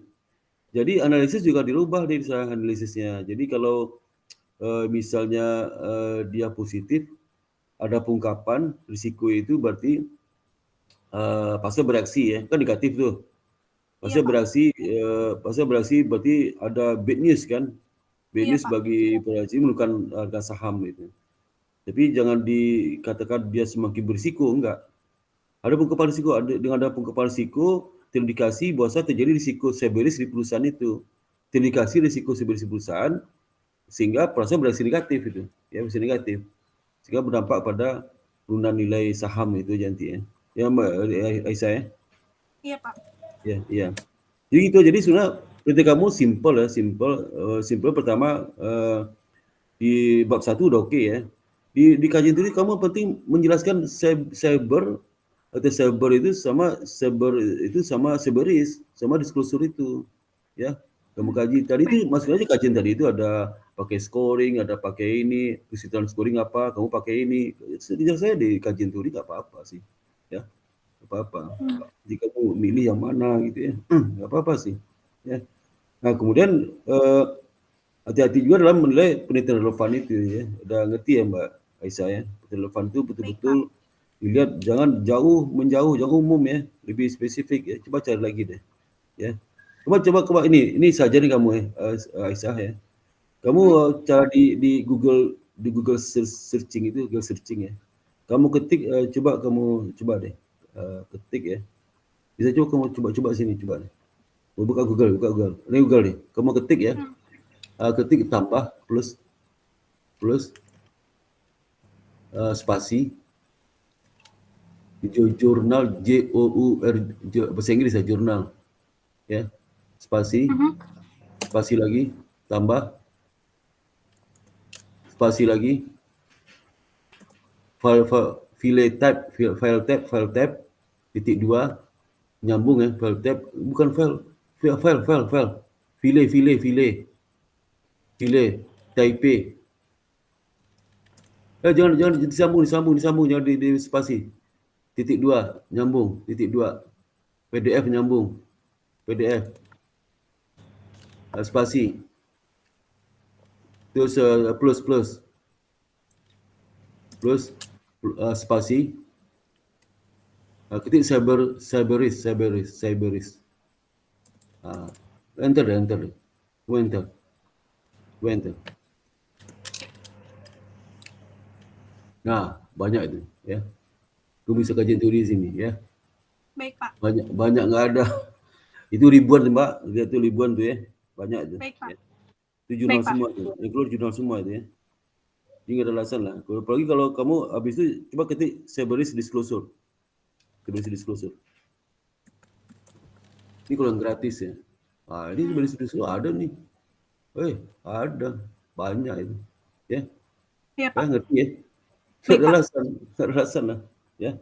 Jadi analisis juga dirubah dari analisisnya. Jadi kalau misalnya dia positif, ada pengungkapan risiko itu berarti pasien bereaksi ya, kan negatif tuh. Pasien bereaksi berarti ada bad news kan. Bad news bagi pereaksi menurunkan harga saham itu. Tapi jangan dikatakan dia semakin berisiko, enggak. Ada pengungkapan risiko, dengan ada pengungkapan risiko terindikasi bahwa terjadi risiko cyber risk di perusahaan itu. Terindikasi risiko cyber risk di perusahaan sehingga perusahaan bereaksi negatif itu, ya bereaksi negatif. Sehingga berdampak pada penurunan nilai saham itu nanti ya. Ya Mbak Aisyah ya? Iya Pak. Iya. Jadi itu, jadi sebenarnya kritik kamu simple ya, simple pertama di bab 1 udah oke ya. Di kajian itu kamu penting menjelaskan cyber itu sama cyber risk, sama disclosure itu. Ya. Kamu kaji tadi itu masuk aja kajian tadi itu ada pakai scoring, ada pakai ini, kesulitan scoring apa, kamu pakai ini. Sejak saya di kajian itu enggak apa-apa sih. Ya. Apa-apa. Jika kamu milih yang mana gitu ya. Enggak apa-apa sih. Ya. Nah, kemudian hati-hati juga dalam menilai penelitian relevan itu ya. Udah ngerti ya Mbak Aisyah ya. Penelitian relevan itu betul-betul dilihat, jangan menjauh, jangan umum ya. Lebih spesifik ya. Coba cari lagi deh. Ya. Coba ini saja nih kamu ya, Aisyah ya. Kamu cara di Google searching itu, Google searching ya. Kamu ketik, coba deh ketik ya. Bisa coba kamu coba sini, coba deh. Buka Google. Ini Google nih. Kamu ketik ya. Ketik tambah plus spasi jurnal JOUR bahasa Inggris ya, jurnal ya, spasi lagi tambah spasi lagi file tab titik 2 nyambung ya, file tab bukan file type jangan disambung jangan di spasi titik 2 nyambung titik 2 PDF nyambung PDF spasi terus plus spasi ketik Cyberis enter. Nah, banyak itu ya. Kau bisa kajian teori sini ya. Baik, Pak. Banyak nggak ada. Itu ribuan Mbak, lihat tuh ribuan tuh ya. Banyak itu. Baik, Pak. Ya. Itu jurnal semua tuh. Yang keluar jurnal semua itu ya. Jadi nggak ada alasan lah. Apalagi kalau kamu habis itu coba ketik Cyberis disclosure. Ini kalau yang gratis ya. Ini Cyberis disclosure ada nih. Ada banyak itu. Ya. Iya, Pak. Ngerti ya? Nggak ada alasan lah. Ya.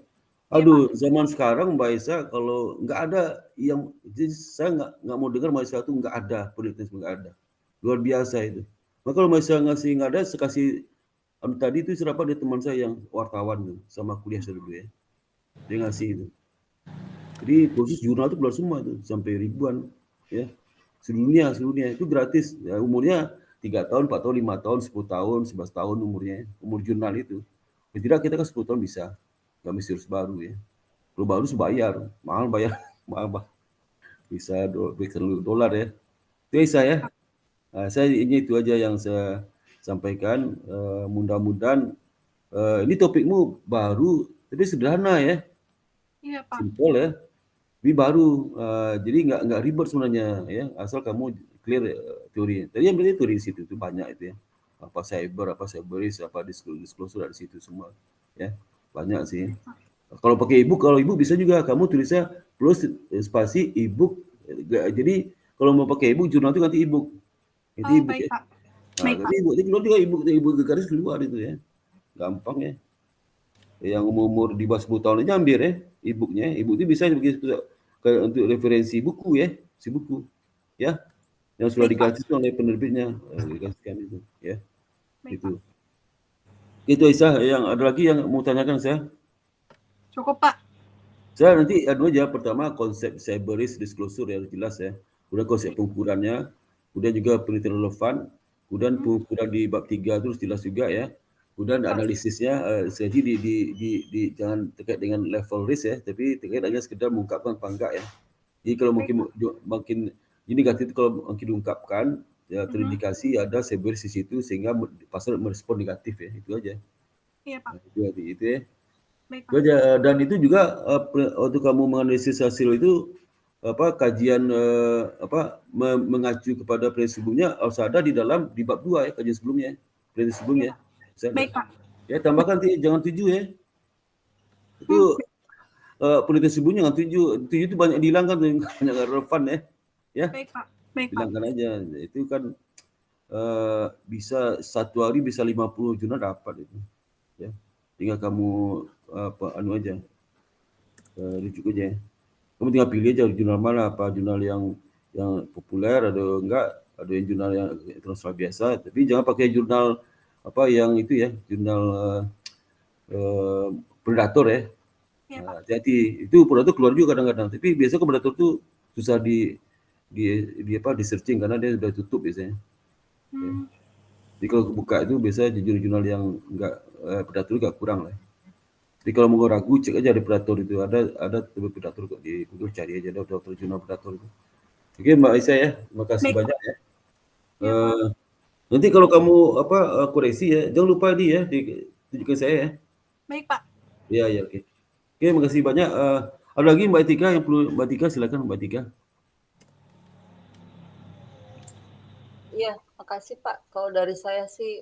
Aduh, zaman sekarang Mbak Isa kalau nggak ada yang, jadi saya nggak mau dengar Mbak Isa itu nggak ada penelitian, nggak ada. Luar biasa itu. Maka kalau Mbak Isa ngasih nggak ada, saya kasih tadi itu siapa dia teman saya yang wartawan tuh, sama kuliah saya dulu ya. Dia ngasih itu. Jadi khusus jurnal itu keluar semua tuh sampai ribuan ya. Seluruhnya itu gratis. Ya, umurnya 3 tahun, 4 tahun, 5 tahun, 10 tahun, 11 tahun umurnya. Umur jurnal itu. Tidak kita kan 10 tahun bisa. Gak mesti harus baru ya. Kalau baru harus bayar. Mahal bayar. Bisa $2 ya. Itu saya. Saya ini itu aja yang saya sampaikan. Mudah-mudahan ini topikmu baru tapi sederhana ya. Iya, Pak. Simpel ya. Ini baru. Jadi nggak ribet sebenarnya ya. Asal kamu clear teori. Tadi yang penting teori di situ itu banyak itu ya. Apa cyberis, apa disclosure dari situ semua ya. Banyak sih. Kalau pakai ebook, kalau ebook bisa juga kamu tulisnya plus spasi ebook. Jadi kalau mau pakai ebook jurnal itu ganti ebook. Itu ebook baik, ya. Pak. Baik, Pak. Ebook itu keluar juga ebook garis keluar itu ya. Gampang ya. Yang umur di bawah 10 tahun aja ambil ya ebooknya. Ebook itu bisa untuk referensi buku ya, si buku ya. Yang sudah diganti oleh penerbitnya, digantikan itu ya. Itu. Itu Aisyah, yang ada lagi yang mau tanyakan saya? Cukup, Pak. Saya nanti adu aja pertama konsep Cyberis disclosure yang jelas ya. Kemudian konsep pengukurannya, kemudian juga penelitian relevan, kemudian pengukuran di bab 3 terus jelas juga ya. Kemudian analisisnya jadi di jangan terkait dengan level risk ya, tapi terkait hanya sekedar mengungkapkan apa enggak ya. Jadi kalau makin ini negatif kalau makin diungkapkan ya terindikasi ada Cyberis di situ sehingga pasar merespon negatif ya, itu aja. Iya, Pak. Itu ya. Baik, Pak. Dan itu juga waktu kamu menganalisis hasil itu kajian mengacu kepada penelitian sebelumnya harus ada di bab 2 ya, kajian sebelumnya, penelitian sebelumnya. Baik, Pak. Ya tambahkan jangan 7 ya. Itu penelitian sebelumnya jangan 7 itu banyak dihilangkan tuh, banyak relevan ya. Ya. Baik, Pak. Baik, hilangkan Pak. Aja. Itu kan bisa 1 hari bisa 50 jurnal dapat itu. Ya. Tinggal kamu aja. Rujuk aja. Kamu tinggal pilih aja jurnal mana, apa jurnal yang populer atau enggak, ada yang jurnal yang internasional biasa, tapi jangan pakai jurnal yang itu ya, jurnal predator ya. Hati-hati, itu predator keluar juga kadang-kadang, tapi biasanya predator tuh susah di searching karena dia sudah tutup biasanya. Ya. Jadi kalau buka itu biasanya jurnal yang enggak predator juga kurang lah. Jadi kalau mau ragu cek aja di predator itu, ada predator kok di Google, cari aja ada jurnal predator itu. Oke Mbak Aisyah ya, terima kasih banyak ya. Nanti kalau kamu koreksi ya, jangan lupa tunjukkan saya ya. Baik Pak. Ya oke. Oke, makasih banyak. Ada lagi Mbak Tika yang perlu Mbak Tika, silakan Mbak Tika. Iya, makasih Pak. Kalau dari saya sih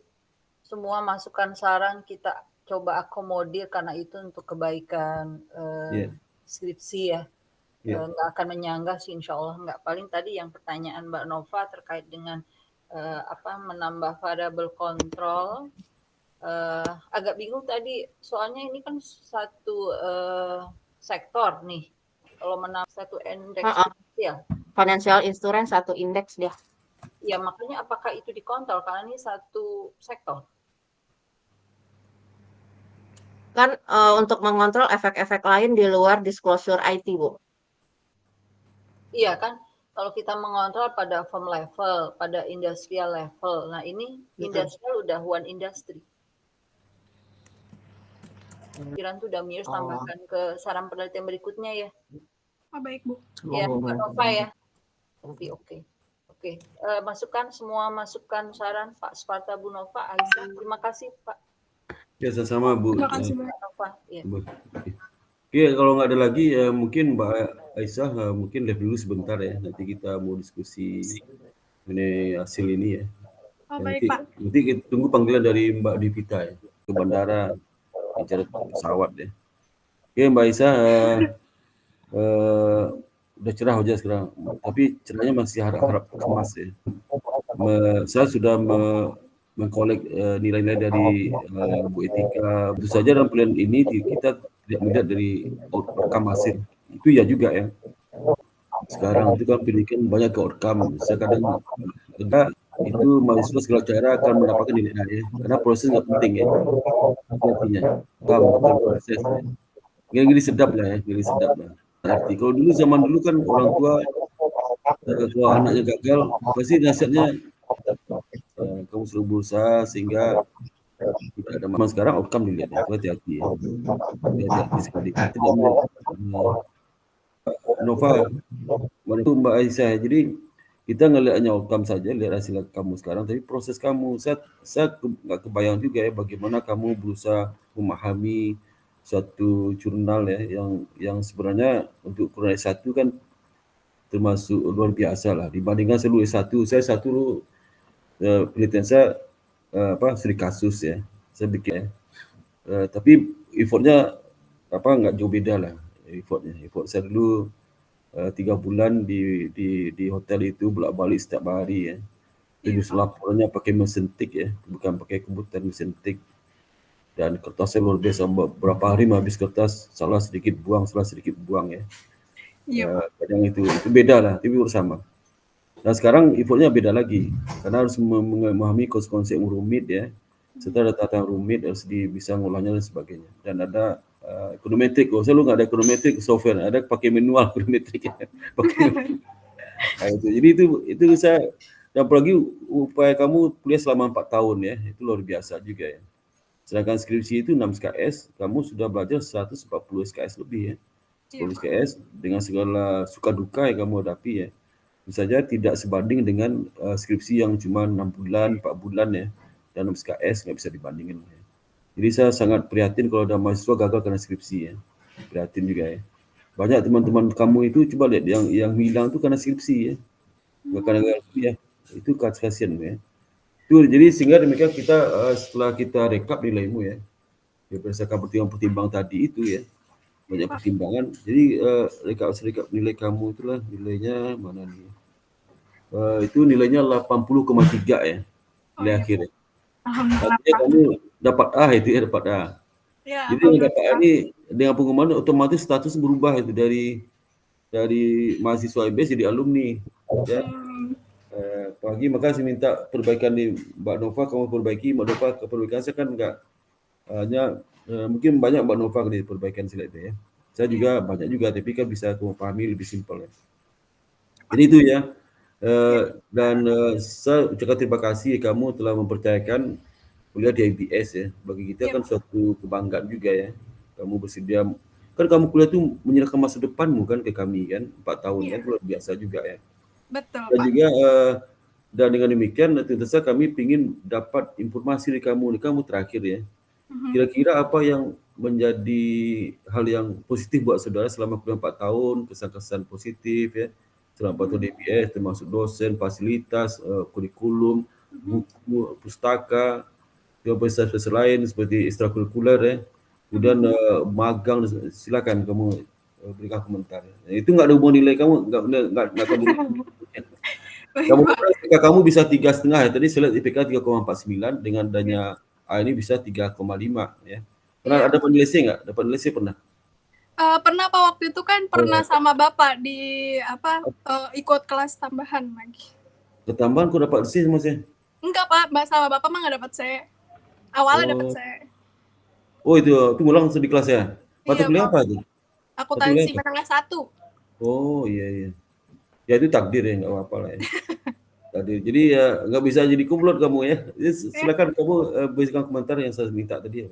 semua masukan saran kita coba akomodir karena itu untuk kebaikan skripsi ya. Nggak akan menyanggah sih insya Allah nggak. Paling tadi yang pertanyaan Mbak Nova terkait dengan menambah variabel kontrol, agak bingung tadi soalnya ini kan satu sektor nih. Kalau menambah satu indeks ya. Financial insurance satu indeks dia. Ya makanya apakah itu dikontrol karena ini satu sektor? Kan untuk mengontrol efek-efek lain di luar disclosure IT, Bu. Iya kan, kalau kita mengontrol pada firm level, pada industrial level. Nah ini industrial udah one industry. Pikiran tuh udah Mirs tambahkan ke saran penelitian berikutnya ya. Oh, baik Bu. Ya, Mbak Nova ya. Oke. Masukan semua masukan saran Pak Sparta, Bu Nova, Aisyah. Terima kasih Pak. Ya sama-sama Bu. Terima kasih Mbak Nova. Ya. Oke, kalau nggak ada lagi mungkin Mbak Aisyah mungkin live dulu sebentar ya. Nanti kita mau diskusi mengenai hasil ini ya. Oh, baik Pak. Nanti kita tunggu panggilan dari Mbak Divita ya ke bandara bicara pesawat ya. Oke Mbak Aisyah udah cerah aja sekarang, tapi cerahnya masih harap kemas ya. Saya sudah mengkolek nilai-nilai dari Bu Etika. Tentu saja dalam pilihan ini kita tidak melihat dari outcome hasil. Itu ya juga ya. Sekarang itu kan pendidikan banyak ke outcome. Saya kadang itu mahasiswa segala cara akan mendapatkan nilai ya. Karena proses nggak penting ya. Artinya, bukan proses ya. Gini sedap lah ya, gini sedap lah. Arti kalau dulu zaman dulu kan orang tua kalau anaknya gagal pasti nasihatnya kamu suruh berusaha sehingga tidak ada masalah. Sekarang outcome dilihat ya, hati-hati ya. Hati-hati sekali. Tidak Nova, itu Mbak Aisyah. Jadi kita ngelihatnya outcome saja, lihat hasil kamu sekarang, tapi proses kamu, saya nggak kebayang juga ya bagaimana kamu berusaha memahami satu jurnal ya yang sebenarnya untuk ukuran S1 kan termasuk luar biasa lah dibandingkan seluruh S1. Saya satu penelitian saya studi kasus ya, saya bikin tapi effortnya nggak jauh beda lah effort saya dulu 3 bulan di hotel itu bolak-balik setiap hari ya. Terus laporannya pakai mesin tik ya, bukan pakai komputer, mesin tik. Dan kertasnya luar biasa, berapa hari habis kertas, salah sedikit buang ya. Kadang itu beda lah, tapi bersama. Dan sekarang effortnya beda lagi, karena harus memahami konsep rumit ya. Setelah ada tata rumit, harus bisa ngolahnya dan sebagainya. Dan ada ekonometrik, saya lu nggak ada ekonometrik software, ada pakai manual ekonometrik ya. Nah, jadi itu saya, dan apalagi upaya kamu kuliah selama 4 tahun ya, itu luar biasa juga ya. Sedangkan skripsi itu 6 SKS, kamu sudah belajar 140 SKS lebih ya. 10 SKS dengan segala suka duka yang kamu hadapi ya. Tentu saja tidak sebanding dengan skripsi yang cuma 6 bulan, 4 bulan ya. Dan 6 SKS nggak bisa dibandingin ya. Jadi saya sangat prihatin kalau ada mahasiswa gagal karena skripsi ya. Prihatin juga ya. Banyak teman-teman kamu itu coba lihat yang hilang itu karena skripsi ya. Karena ya. Itu kasihan ya. Itu jadi sehingga demikian kita setelah kita rekap nilaimu ya berdasarkan pertimbangan tadi itu ya, banyak pertimbangan. Jadi rekap nilai kamu itulah nilainya mana nih? Itu nilainya 80,3 ya nilai akhir ya. Artinya kamu dapat A itu ya, dapat A. Ya, jadi yang dapat A ini dengan pengumuman otomatis status berubah itu dari mahasiswa IBS jadi alumni ya. Pagi maka saya minta perbaikan di Mbak Nova, kamu perbaiki Mbak Nova, perbaikan saya kan enggak hanya mungkin banyak Mbak Nova di perbaikan sila itu ya. Saya juga banyak juga, tapi kan bisa kamu pahami lebih simpel ya. Jadi itu ya. Dan saya ucapkan terima kasih kamu telah mempercayakan kuliah di IBS ya. Bagi kita kan suatu kebanggaan juga ya. Kamu bersedia, kan kamu kuliah itu menyerahkan masa depanmu kan ke kami kan, 4 tahun kan, luar biasa juga ya. Betul, dan juga dan dengan demikian tentu saja kami ingin dapat informasi dari kamu terakhir ya. Kira-kira apa yang menjadi hal yang positif buat saudara selama kuliah 4 tahun, kesan-kesan positif ya, Selamat DBS termasuk dosen, fasilitas, kurikulum, buku, pustaka, spesial lain seperti ekstrakurikuler kemudian magang, silakan kamu berikan komentar. Itu nggak ada hubungan nilai kamu, nggak akan IPK kamu bisa 3,5 ya. Tadi saya lihat IPK 3,49 dengan adanya A ini bisa 3,5 ya. Pernah dapat nilai C nggak? Dapat nilai C pernah? Pernah Pak, waktu itu kan pernah sama Bapak di ikut kelas tambahan lagi. Ketambahan kok dapat C sama C? Enggak Pak, sama Bapak mah nggak dapat C. Awalnya dapat C. Oh itu ngulang di kelas ya? Mata kuliah apa itu? Akuntansi menengah 1. Oh iya. Ya itu takdir ya, nggak apa-apa lah ya. Takdir. Jadi ya nggak bisa jadi kumlot kamu ya. Silakan kamu berikan komentar yang saya minta tadi ya.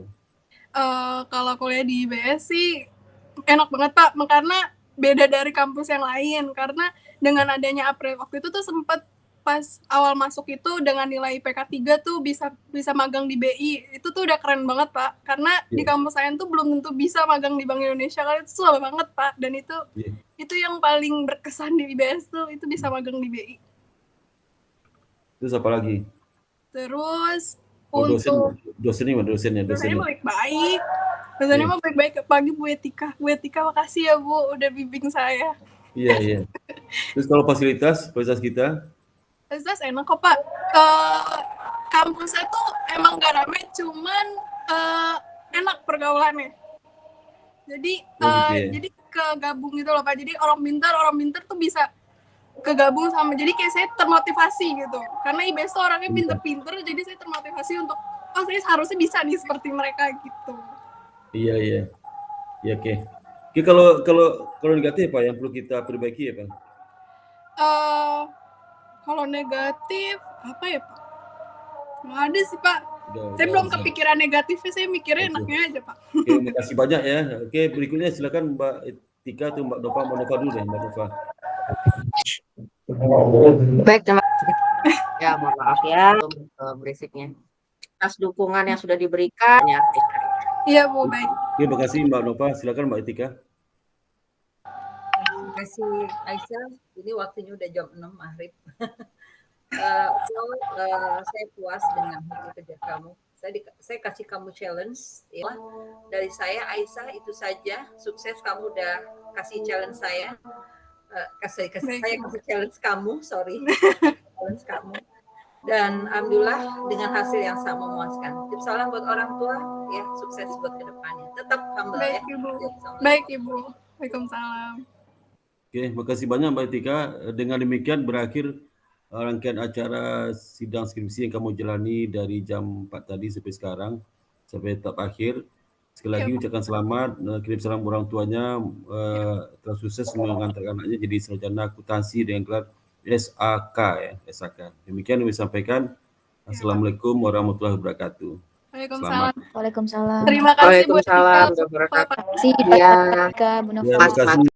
Kalau kuliah di IBS sih enak banget Pak, karena beda dari kampus yang lain. Karena dengan adanya April waktu itu tuh sempat pas awal masuk itu dengan nilai IPK 3 tuh bisa magang di BI. Itu tuh udah keren banget Pak. Karena di kampus saya tuh belum tentu bisa magang di Bank Indonesia, kan itu susah banget Pak. Dan itu yang paling berkesan di IBS tuh, itu bisa magang di BI. Terus apa lagi? Terus dosennya baik-baik. Dosennya mah baik-baik. Pagi Bu Etika. Bu Etika makasih ya Bu udah bimbing saya. Iya. Terus kalau fasilitas kita? Fasilitas enak kok Pak. Kampusnya tuh emang gak rame, cuman enak pergaulannya. Jadi jadi kegabung gitu loh Pak. Jadi orang pintar tuh bisa kegabung sama, jadi kayak saya termotivasi gitu. Karena IBS tuh orangnya pinter-pinter, jadi saya termotivasi untuk saya seharusnya bisa nih seperti mereka gitu. Iya. Ya, oke. Oke, kalau negatif Pak yang perlu kita perbaiki ya Pak? Kalau negatif apa ya Pak? Nggak ada sih Pak. Saya belum kepikiran negatifnya, saya mikirnya enaknya aja Pak. Oke, terima kasih banyak ya. Oke, berikutnya silakan Mbak Tika atau Mbak Nova. Dulu deh, Mbak Nova. Baik, terima kasih. Ya, mohon maaf ya berisiknya. Atas dukungan yang sudah diberikan ya. Iya Bu, baik. Terima kasih Mbak Nova. Silakan Mbak Tika. Terima kasih Aisyah. Ini waktunya udah jam 6 maghrib. Saya puas dengan hasil kerja kamu. Saya kasih kamu challenge ya. Dari saya Aisyah itu saja. Sukses, kamu udah kasih challenge saya. Saya kasih challenge kamu, challenge kamu. Dan alhamdulillah dengan hasil yang sangat memuaskan. Tips salam buat orang tua, ya sukses buat kedepannya. Tetap humble. Baik, ya. Ibu. Baik Ibu. Waalaikumsalam. Oke, makasih banyak Mbak Tika. Dengan demikian berakhir rangkaian acara sidang skripsi yang kamu jalani dari jam 4 tadi sampai sekarang, sampai tahap akhir. Sekali lagi ucapkan selamat, kirim salam orang tuanya, telah sukses mengantarkan anaknya jadi sarjana akuntansi dengan gelar SAK ya, SAK. Demikian yang saya sampaikan. Assalamualaikum warahmatullahi wabarakatuh. Waalaikumsalam. Waalaikumsalam. Terima kasih Bu Etika. Waalaikumsalam. Terima kasih Bu Nova. Terima kasih.